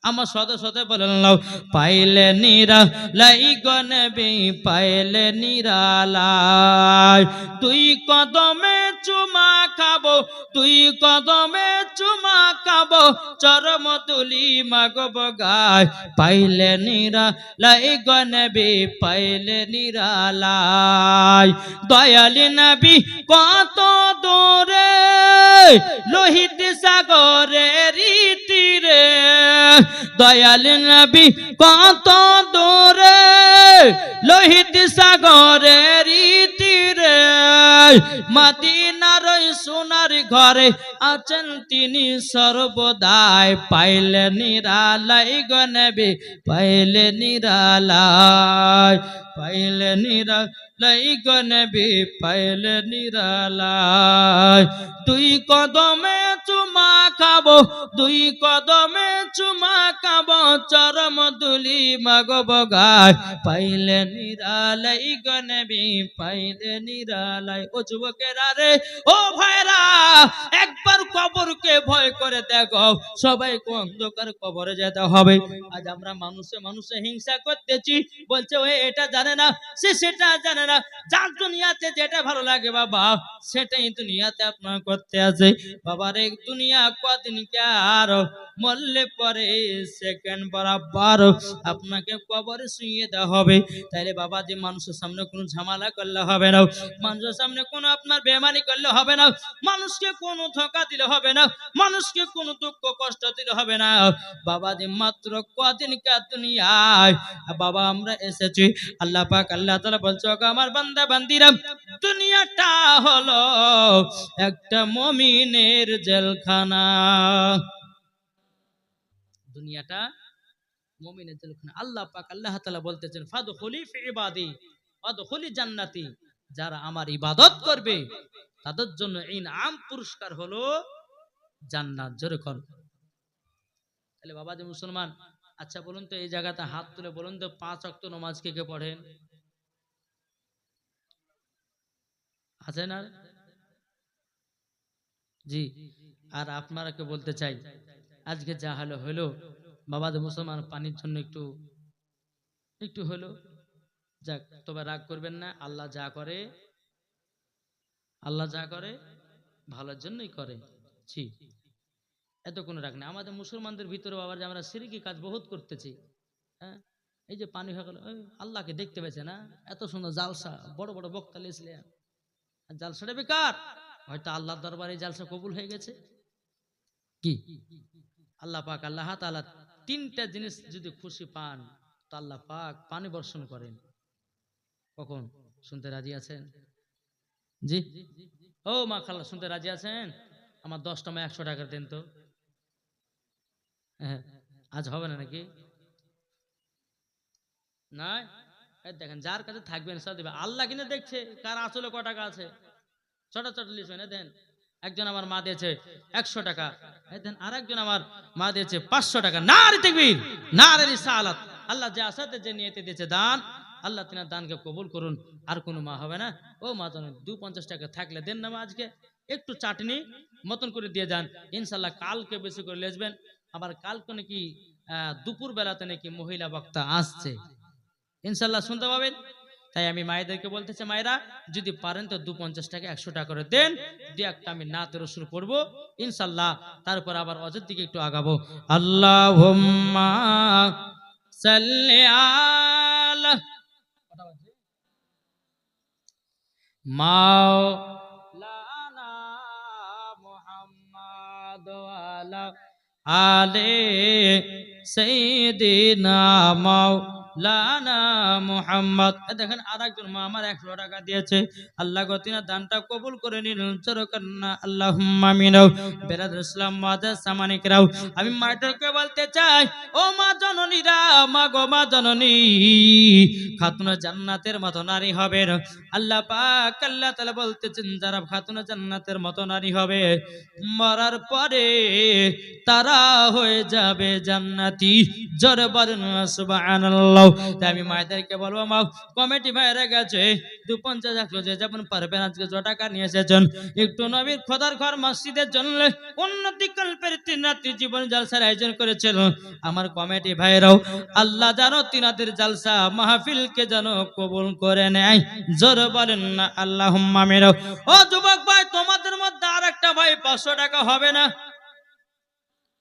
আমার শত শত বলেন নাও, পাইলে নিরালাই গো নবী, পাইলে নিরালাই। তুই কদমে চুমা খাবো, তুই কদমে চুমা খাবো, চরম তুলি মাগব গায়। পাইলে নিরালাই গো নবী, পাইলে নিরালাই। দয়ালি নবী কত দূরে লোহিত সাগরের তীরে, দয়াল নবী কত দূরে লোহিত সাগরের তীরে, মদিনার সোনার ঘরে আছেন তিনি সর্বদাই। পাইলে নিরালাই গো নবী, পাইলে নিরালাই, পাইলে নিরালাই গো নবী, পাইলে নিরালাই। দুই কদমে চুমা খাবো, দুই কদমে চুমা খাবো, চরম দুলি মাগব গায়। পাইলে নিরালাই গো নবী, পাইলে নিরালাই। ও যুবকেরা রে, ও ভাইরা, একবার কবরকে ভয় করে দেখো। সবাই অন্ধকার কবরে যেতে হবে। আজ আমরা মানুষে হিংসা করতেছি, বলছে ও এটা জানে না, সে সেটা জানে না। যার দুনিয়াতে যেটা ভালো লাগে বাবা সেটাই দুনিয়াতে আপনার করতে আছে। বাবার এক দুনিয়া কদিন কে আর মরলে পরে সেকেন্ড বরাবর আপনাকে কবরে শুইয়ে দেওয়া হবে। তাইলে বাবা যে মানুষের সামনে কোনো ঝামেলা করলে হবে না, মানুষের সামনে কোনো আপনার বেমানি করলে হবে না, মানুষকে কোনো ধোঁকা দিলে হবে না, মানুষকে কোনো দুঃখ কষ্ট দিলে হবে না। বাবা যে মাত্র কদিন কে দুনিয়ায় বাবা আমরা এসেছি। আল্লাহ পাক আল্লাহ তাআলা বলছে আমার বান্দা বান্দিরা, দুনিয়াটা হলো একটা মুমিনের জেলখানা। দুনিয়াটা মুমিনের জেলখানা। আল্লাহ পাক আল্লাহ তাআলা বলতেছেন ফাদখুলি ফি ইবাদি, আদখুলি জান্নাতি, যারা আমার ইবাদত করবে তাদের জন্য ইনআম পুরস্কার হলো জান্নাত। জোরে কোন। তাহলে বাবা যে মুসলমান, আচ্ছা বলুন তো এই জায়গাতে হাত তুলে বলুন তো 5 ওয়াক্ত নামাজ কে কে পড়েন? আছে না? জি। আর আপনারাকে বলতে চাই, আজকে যা হলো হলো, বাবা যে মুসলমান পানির জন্য একটু একটু হলো যাক, তবে রাগ করবেন না। আল্লাহ যা করে ভালোর জন্যই করে। জি, এত কোনো রাগ নেই। আমাদের মুসলমানদের ভিতরে বাবা যে আমরা শিরকি কাজ বহুত করতেছি। হ্যাঁ, এই যে পানি হয়ে গেল, আল্লাহকে দেখতে পেয়েছে না, এত সুন্দর জালসা, বড় বড় বক্তা লিয়েছিলেন, জালসাটা বেকার। হয়তো আল্লাহর দরবারে জালসা কবুল হয়ে গেছে। কি আল্লাহ পাক আল্লাহ তাআলা তিনটা জিনিস যদি খুশি পান তো আল্লাহ পাক পানি বর্ষণ করেন। কখন? শুনতে রাজি আছেন? জি। ও মা খালা, শুনতে রাজি আছেন? আমার 10টা মা 100 টাকা দেন তো। হ্যাঁ, আজ হবে না নাকি? না, দেখেন যার কাছে থাকবেন সব দিবে। আল্লাহ কিনে দেখছে কার আসলে ক টাকা আছে। ছোট ছোট লিখবেন, দেন। একজন আমার মা দিয়েছে 100 টাকা, দেন। আর একজন আমার মা দিয়েছে 500 টাকা। নারে তাকবীর, নারে রিসালাত। আল্লাহ যে আসাতে যে নিয়তে দিয়েছে দান, আল্লাহ তিনার দানকে কবুল করুন। আর কোনো মা হবে না। ও মা জানো 250 টাকা থাকলে দেন না মা, আজকে একটু চাটনি মতন করে দিয়ে যান। ইনশাল্লাহ কালকে বেশি করে লেসবেন। আবার কালকে নাকি দুপুর বেলাতে নাকি মহিলা বক্তা আসছে, ইনশাল্লাহ শুনতে পাবেন। তাই আমি মায়েদেরকে বলতেছি, মায়েরা যদি পারেন তো 250 টাকা 100 টাকা করে দেন। দু একটা আমি নাতে রসুল পড়বো ইনশাল্লাহ, তারপর আবার অজের দিকে একটু আগাবো। আল্লাহুম্মা সাল্লি আলা মাওলানা মুহাম্মাদ ওয়া আলা আলে সাইয়্যিদিনা মাওলানা মুহাম্মদ। দেখেন আরেকজন মা আমার 100 টাকা দিয়েছে। আল্লাহ গো তিনার দানটা কবুল করে নিন। চরকান্না আল্লাহুম্মা আমিন। বেরাদুল ইসলাম মাদার সামানিকরাও, আমি মায়েদেরকে বলতে চাই, ও মা জননীরা, মা গো মা জননী, খাতুনে জান্নাতের মতো নারী হবে। আল্লাহ পাক আল্লাহ তাআলা বলতেছেন, যারা খাতুনে জান্নাতের মতো নারী হবে মরার পরে তারা হয়ে যাবে জান্নাতি। জোরে বলেন সুবহানাল্লাহ। তাই আমি মায়েদেরকে বলবো, মা কমিটি ভাইরা গেছে 250 100 যে যেমন পারবেন আজকে যে টাকা নিয়ে এসেছেন একটু নবীর খোদার ঘর মসজিদের জন্য উন্নতি কল্পের 3 রাত্রি জীবন জালসার আয়োজন করেছিল আমার কমিটি ভাইরাও। আল্লাহ জানো তিনাদের জালসা মাহফিলকে যেন কবুল করে নেয়। জোরে বলেন না আল্লাহুম্মা আমিন। ও যুবক ভাই, তোমাদের মধ্যে আরেকটা ভাই 500 টাকা হবে না?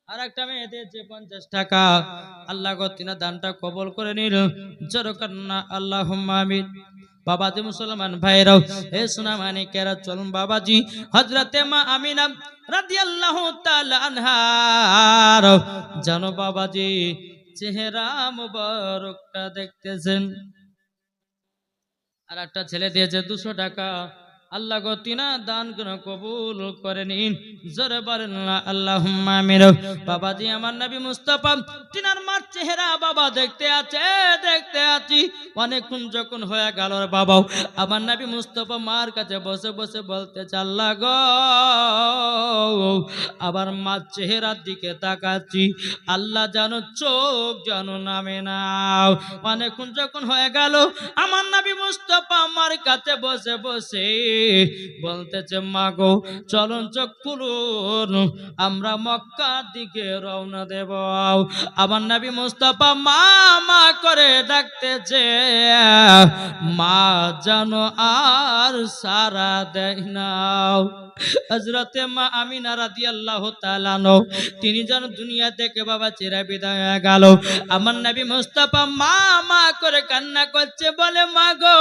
আর একটা মেয়ে দিয়েছে 50 টাকা। আল্লাহ গো তিনার দানটা কবুল করে নিল। জোরে কান্না আল্লাহুম্মা আমিন। বাবাজি মুসলমান ভাইরাও, এ সোনা মানিকেরা, চলুন বাবাজি হযরতে মা আমিনা রাদিয়াল্লাহু তাআলা আনহার জানো বাবাজি চেহারা মুবারকটা দেখতেছেন। আর একটা ছেলে দিয়েছে 200 টাকা। আল্লাহ গো তিনা দান কবুল করে নিন। জোরে বলেন আল্লাহুম্মা আমিন। বাবাজি আমার নবী মুস্তাফা তিনার মার চেহারা বাবা দেখতে আছি অনেকক্ষণ যখন হয়ে গেল বাবাও আমার নবী মুস্তাফা মার কাছে বসে বসে বলতে আল্লাহ গো, আবার মার চেহারার দিকে তাকাচ্ছি, আল্লাহ জানো চোখ জানো নামে নাও। অনেকক্ষণ যখন হয়ে গেল আমার নবী মুস্তাফা আমার কাছে বসে বসে বলতেছে, মা গো চলুন চোখ খুলুন, আমরা মক্কার দিকে রওনা দেব। আমার নবী মুস্তাফা মা মা করে ডাকতেছে, মা জানো আর সারা দেয় নাও। হযরতে মা আমিনা রাদিয়াল্লাহু তাআলা আনহা তিনি যেন দুনিয়া থেকে বাবা চিরা বিদায় হয়ে গেল। আমার নবী মুস্তাফা মা মা করে কান্না করছে, বলে মা গো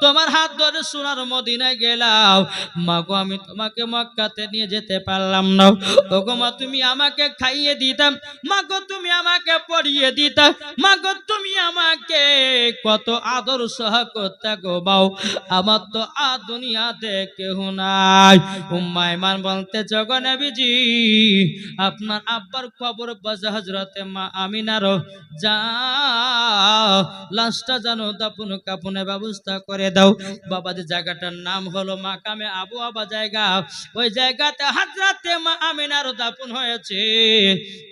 তোমার হাত ধরে সোনার মদিনায় গেলাম, মা গো আমি তোমাকে মক্কাতে নিয়ে যেতে পারলাম না। ওগো মা তুমি আমাকে খাইয়ে দিতাম, মা গো তুমি আমাকে পড়িয়ে দিতা, মা গো তুমি আমাকে কত আদর সহ করতে গো বাও, আমার তো দুনিয়াতে কেউ নাই। উম্মে আইমান বলতে জগো নবীজি আপনার আব্বার কবর বাজা হযরতে মা আমিনার যাও লাশটা জানো দাফন কাফনের ব্যবস্থা করে দাও। বাবাজি জায়গাটার নাম হলো মাকামে আবু আবা জায়গা। ওই জায়গাতে হযরতে মা আমিনার দাফন হয়েছে।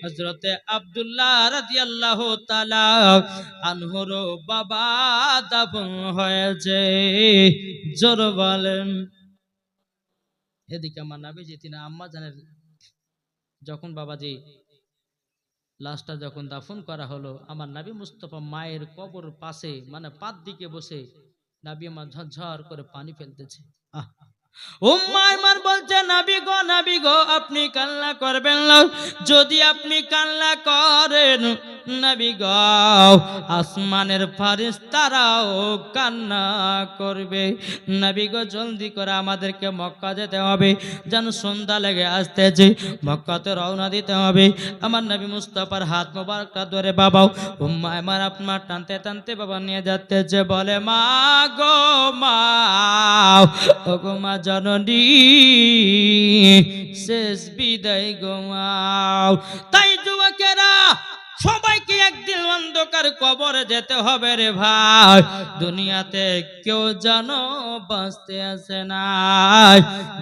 হযরতে আব্দুল্লাহ রাদিয়াল্লাহু তাআলা আনহুর বাবা দাফন হয়েছে। জোর বলেন। এদিকে আমার নবীজি তিনি আম্মা জানের যখন বাবাজি লাশটা যখন দাফন করা হলো, আমার নবী মুস্তাফা মায়ের কবর পাশে মানে পাত দিকে বসে নবী আমার ঝরঝর করে পানি ফেলতেছে। উম্মে আইমান বলছে নবী গো আপনি কান্না করবেন না। যদি আপনি কান্না করেন নবী গো আসমানের ফেরেশতারাও কান্না করবে। নবী গো জলদি করে আমাদেরকে মক্কা যেতে হবে, যেন সন্ধ্যা লেগে আসতেছে, মক্কাতে রওনা দিতে হবে। আমার নবী মুস্তাফার হাত মোবারকটা ধরে বাবাও উম্মে আইমান আপনার টানতে টানতে বাবা নিয়ে যাচ্ছে, বলে মা গো মা ও গো মা জননী শেষ বিদায় গোমাও। তাই যুবকেরা সবাইকে একদিন অন্ধকার কবরে যেতে হবে রে ভাই। দুনিয়াতে কেউ যেন বাঁচতে আসে না।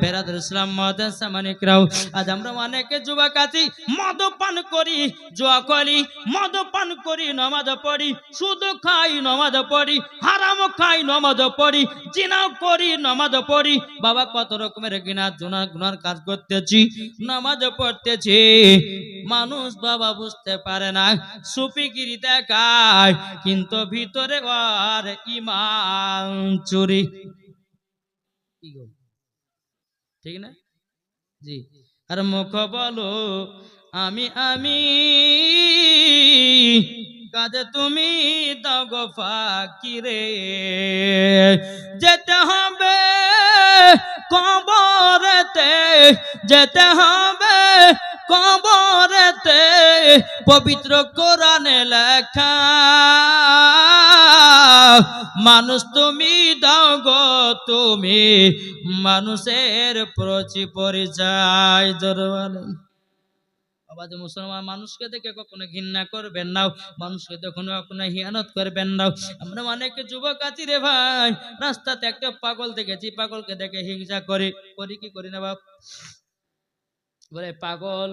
বেরাদুল ইসলাম মাদ্রাসা মানিকরাও আজ আমরা অনেকে যুবক আছি, মদ পান করি, জুয়া করি, মদ পান করি, নামাজ পড়ি, সুদ খাই, নামাজ পড়ি, হারাম খাই, নামাজ পড়ি, জিনা করি, নামাজ পড়ি। বাবা কত রকমের গুনার কাজ করতেছি, নামাজ পড়তেছি, মানুষ বাবা বুঝতে পারে না, সুফিগিরি দেখায় কিন্তু ভিতরে আর ঈমান চুরি। ঠিক না জি? আর মুখ বলো আমি আমি, কাজে তুমি দাও গো ফাঁকি রে। যেতে হবে কবরেতে, যেতে হবে কবরেতে, পবিত্র কোরআনে লেখা মানুষ তুমি দাও গো তুমি মানুষের পরিচয়। জোরবান বাবা মুসলমান মানুষকে দেখে কখনো ঘৃণা করবেন না, মানুষকে কখনো হিয়ানত করবেন না। আমরা অনেকে যুবক আছি রে ভাই, রাস্তাতে একটা পাগল দেখেছি, পাগলকে দেখে হিংসা করি কি করি না বাপ? বলে পাগল,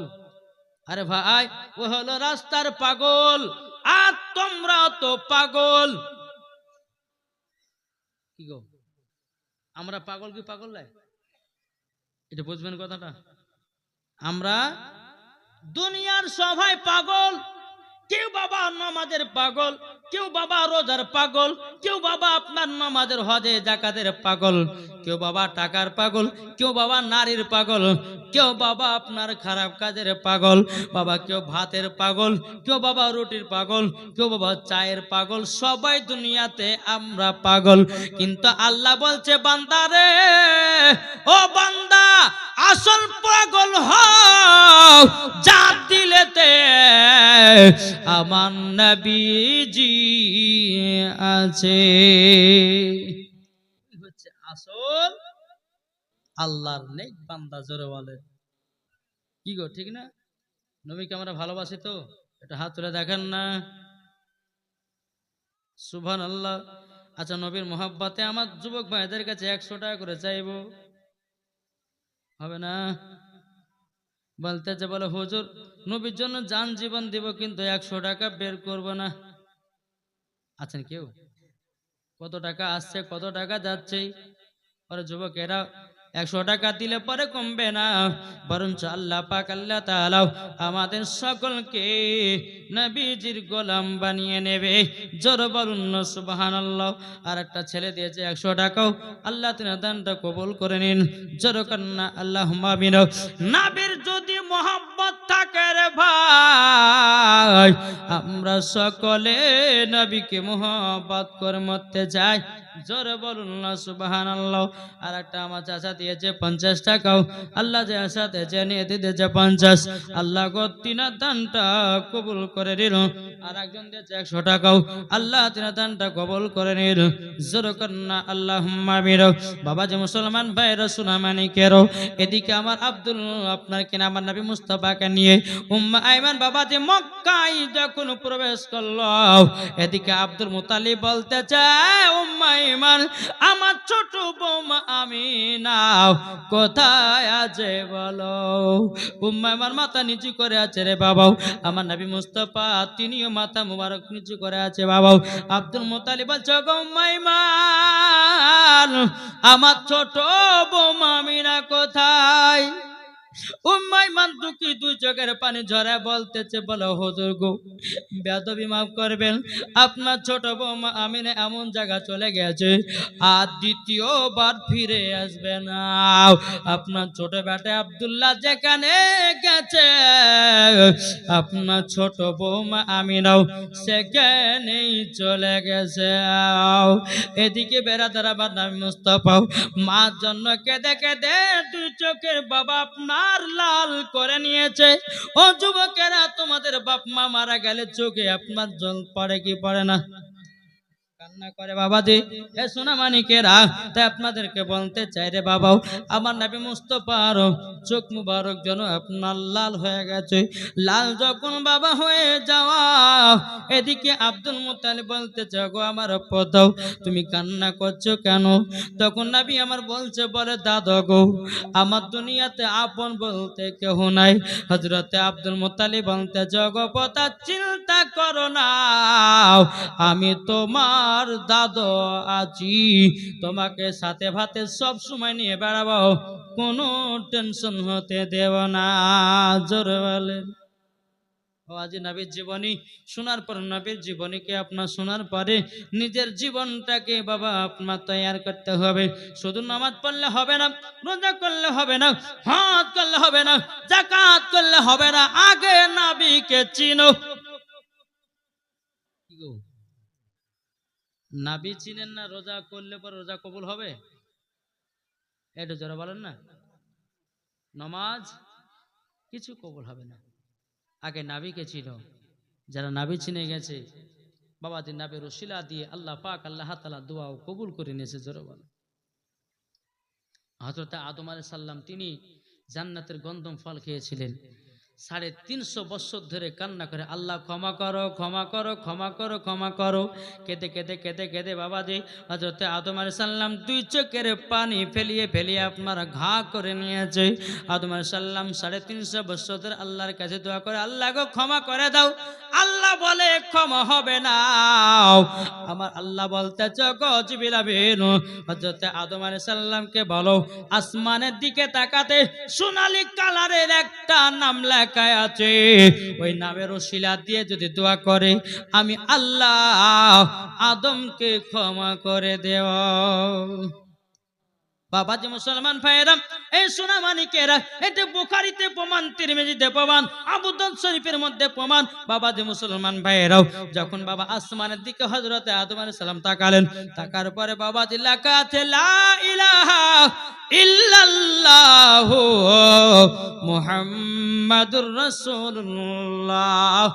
আরে ভাই ও হলো রাস্তার পাগল, আর তোমরা তো পাগল। কি গো আমরা পাগল কি পাগল নাই? এটা বুঝবেন কথাটা। আমরা দুনিয়ার সবাই পাগল, কেউ বাবা নামাজের পাগল, কেউ বাবা রোজার পাগল, কেউ বাবা আপনার নামাজের হজে যাকাতের পাগল, কেউ বাবা টাকার পাগল, কেউ বাবা নারীর পাগল, কেউ বাবা আপনার খারাপ কাজের পাগল, বাবা কেউ ভাতের পাগল, কেউ বাবা রুটির পাগল, কেউ বাবা চায়ের পাগল। সবাই দুনিয়াতে আমরা পাগল, কিন্তু আল্লাহ বলছে বান্দারে ও বান্দা আসল পাগল হও যা দিলেতে আমার নবীজি আছে। হচ্ছে আসল আল্লাহর নেক বান্দা। জোরে বলে কি গো ঠিক না? নবীকে আমরা ভালোবাসি তো, এটা হাত তুলে দেখেন না সুবহানাল্লাহ। আচ্ছা নবীর মোহাব্বতে আমার যুবক ভাইদের কাছে 100 টাকা করে চাইবো, হবে না? বলতেছে বলে হুজুর নবীর জন্য জান জীবন দিব, কিন্তু 100 টাকা বের করব না। আছেন কেউ? কত টাকা আসছে কত টাকা যাচ্ছে? পরে যুবকেরা 100 টাকা দিলে পরে কমবে না, বরঞ্চ আল্লাহ পাক আল্লাহ তাআলা আমাদের সকলকে নবীজির গোলাম বানিয়ে নেবে। জোর বলুন না সুবহানাল্লাহ। আর একটা ছেলে দিয়েছে 100 টাকাও, আল্লাহ তাআলা দানটা কবুল করে নিন। জোর কন্না আল্লাহুম্মা আমিন। নবীর যদি মোহাব্বত থাকে রে ভাই, আমরা সকলে নবীকে মোহাব্বত করে মরতে যাই। জোরে বলুন না সুবহানাল্লাহ। আর একটা আমার চাচা দিয়েছে 50 টাকাও, আল্লাহ যে সাথে জেনে দিয়েছে 50, আল্লাহ গো তিনার দানটা কবুল করে নিল। আর একজন দিয়েছে 100 টাকাও, আল্লাহ তিনার দানটা কবুল করে নিল। জোরে করুন না আল্লাহুম্মা আমিন। বাবা যে মুসলমান ভাইরা সোনামানিকেরও, এদিকে আমার আব্দুল আপনার কিনা আমার নবী মুস্তাফাকে নিয়ে উম্মে আইমান বাবা যে মক্কায় যখন প্রবেশ করলো, এদিকে আব্দুল মুতালিব বলতে চায় উম্মে আইমান আমার ছোট বৌমা আমিনা কোথায় আছে বলো। উম্মে আইমান মাথা নিচু করে আছে রে বাবাও, আমার নবী মুস্তাফা তিনিও মাথা মুবারক নিচু করে আছে বাবাও। আব্দুল মুতালিব বলছে গো উম্মে আইমান আমার ছোট বৌমা আমিনা কোথায়। উম্মে আইমান দুঃখী দুই চোখের পানি ঝরে বলতেছে বলো হুজুর গো বেয়াদবি মাফ করবেন, আপনার ছোট বৌমা আমিনা এমন জায়গা চলে গেছে আর দ্বিতীয়বার ফিরে আসবে না। আপনার ছোট বেটা আব্দুল্লাহ যেখানে গেছে আপনার ছোট বৌমা আমিনাও সেখানেই চলে গেছে। এদিকে বেড়াদার আবার নবী মুস্তাফা মার জন্য কেঁদে কেঁদে দুই চোখের বাবা আপনার লাল করে নিয়েছে। ও যুবকেরা তোমাদের বাপ মা মারা গেলে চোখে আপনার জল পড়ে কি পড়ে না? কান্না করে বাবাজি এ সোনামানিকেরা। তাই আপনাদেরকে বলতে চাই রে বাবাও, আমার নবী মুস্তাফার চোখ মুবারক যেন আপনার লাল হয়ে গেছে। লাল যখন বাবা হয়ে যাওয়া, এদিকে আব্দুল মুত্তালিব বলতে চাও গো আমার পদাও তুমি কান্না করছো কেন? তখন নবী আমার বলছে বলে দাদা গো আমার দুনিয়াতে আপন বলতে কেহ নাই। হযরতে আব্দুল মুত্তালিব বলতে জগপতা চিন্তা করো না, আমি তোমার দাদু আছি, তোমাকে সাথে ভাতে সব সময় নিয়ে বেড়াবো, কোনো টেনশন হতে দেব না। জোরে বলেন। আজি নবীর জীবনী শোনার পর নবীর জীবনীকে আপনার শোনার পরে নিজের জীবনটাকে বাবা আপনার তৈয়ার করতে হবে। শুধু নামাজ পড়লে হবে না, রোজা করলে হবে না, হজ করলে হবে না, যাকাত করলে হবে না, আগে নবীকে চিনো। নবী চিনেন না, রোজা করলে পর রোজা কবুল হবে? এটা যারা বলেন না, নামাজ কিছু কবুল হবে না। আগে নবীকে চিনো। যারা নবী চিনে গেছে বাবা যে নবীর ওসিলা দিয়ে আল্লাহ পাক আল্লাহ তাআলা দোয়া কবুল করে নিয়েছে। জোরে বলেন। হযরত আদম আলাইহিস সালাম তিনি জান্নাতের গন্ধম ফল খেয়েছিলেন। 350 বছর ধরে কান্না করে আল্লাহ ক্ষমা করো ক্ষমা করো ক্ষমা করো ক্ষমা করো, কেঁদে কেঁদে কেঁদে কেঁদে বাবা যে হযরত আদম আলাইহিস সালাম দুই চোখের পানি ফেলিয়ে ফেলিয়ে আপনার ঘা করে নিয়েছে। আদম আলাইহিস সালাম 350 বছর ধরে আল্লাহর কাছে দোয়া করে আল্লাহ গো ক্ষমা করে দাও। আল্লাহ বলে ক্ষমা হবে না। আমার আল্লাহ বলতেছে গো জিবরিল আমিন হযরত আদম আলাইহিস সালামকে বলো আসমানের দিকে তাকাতে সোনালী কালারের একটা নাম লেখা আছে, ওই নামের ওসিলা দিয়ে যদি দোয়া করে আমি আল্লাহ আদমকে ক্ষমা করে দেব। বাবা যে মুসলমান ভাইয়েরা এই সোনামানিকেরা, এটা বুখারীতে প্রমাণ, তিরমিজিতে প্রমাণ, আবু দাউদ শরীফের মধ্যে প্রমাণ। বাবা যে মুসলমান ভাইয়েরাও যখন বাবা আসমানের দিকে হযরতে আদম আলাইহিস সালাম তাকালেন, তাকার পরে বাবা যে লেখা আছে লা ইলাহা ইল্লাল্লাহু মুহাম্মাদুর রাসূলুল্লাহ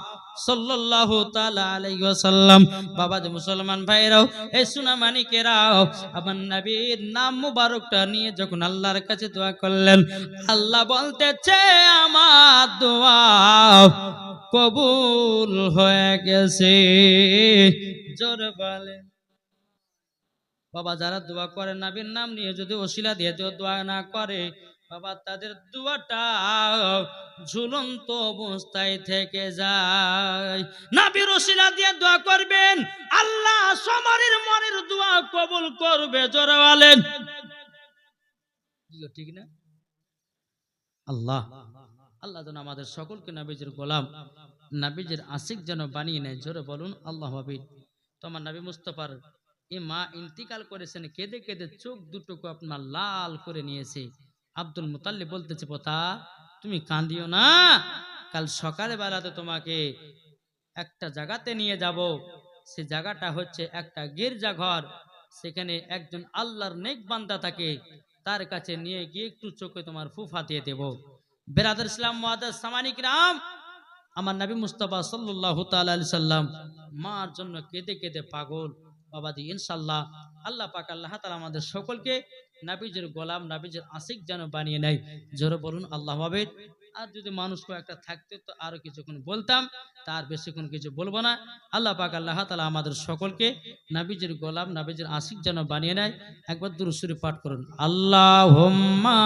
সাল্লাল্লাহু তাআলা আলাইহি ওয়াসাল্লাম। বাবা যে মুসলমান ভাইরাও এই সোনামানিকেরাও আমার নবীর নাম মুবারকটা নিয়ে যখন আল্লাহর কাছে দোয়া করলেন, আল্লাহ বলতেছে আমার দোয়া কবুল হয়ে গেছে। জোরে বলেন। বাবা যারা দোয়া করে নবীর নাম নিয়ে যদি ওসিলা দিয়ে দোয়া না করে বাবা তাদের দোয়াটা ঝুলন্ত অবস্থায় থেকে যায়। নবীর ওসিলা দিয়ে দোয়া করবেন, আল্লাহ সমারের মনের দোয়া কবুল করবে। জোরে বলেন ঠিক না? আল্লাহ আল্লাহ যেন আমাদের সকলকে নবীজির গোলাম, নবীজির আশিক যেন বানিয়ে নেয়। জোরে বলুন আল্লাহু আকবার। তোমার নবী মুস্তাফার এই মা ইন্তিকাল করেছেন, কেঁদে কেঁদে চোখ দুটোকে আপনার লাল করে নিয়েছে। আব্দুল মুতাল্লিব বলতেছে পোতা তুমি কাঁদিও না, কাল সকালে বেলাতে তোমাকে একটা জায়গাতে নিয়ে যাব। সে জায়গাটা হচ্ছে একটা গির্জা ঘর। সেখানে একজন আল্লাহর নেক বান্দা থাকে, তার কাছে নিয়ে গিয়ে একটু চোখে তোমার ফুফা দিয়ে দেবো। বেরাদার ইসলাম মুআদ্দাস সামানিক রাম, আমার নবী মুস্তাফা সাল্লাল্লাহু তাআলা আলাইহি সাল্লাম মার জন্য কেঁদে কেঁদে পাগল। বাবাজি ইনশাআল্লাহ আল্লাহ পাক আল্লাহ তাআলা আমাদের সকলকে নবীজির গোলাম, নবীজির আশিক যেন বানিয়ে নেয়। জোরে বলুন আল্লাহ হবে। আর যদি মানুষ একটা থাকতে তো আরো কিছুক্ষণ বলতাম, তার বেশিক্ষণ কিছু বলবো না। আল্লাহ পাক আল্লাহ তাআলা আমাদের সকলকে নবীজির গোলাম, নবীজির আশিক যেন বানিয়ে নেয়। একবার দুরূদ শরীফ পাঠ করুন। আল্লাহুম্মা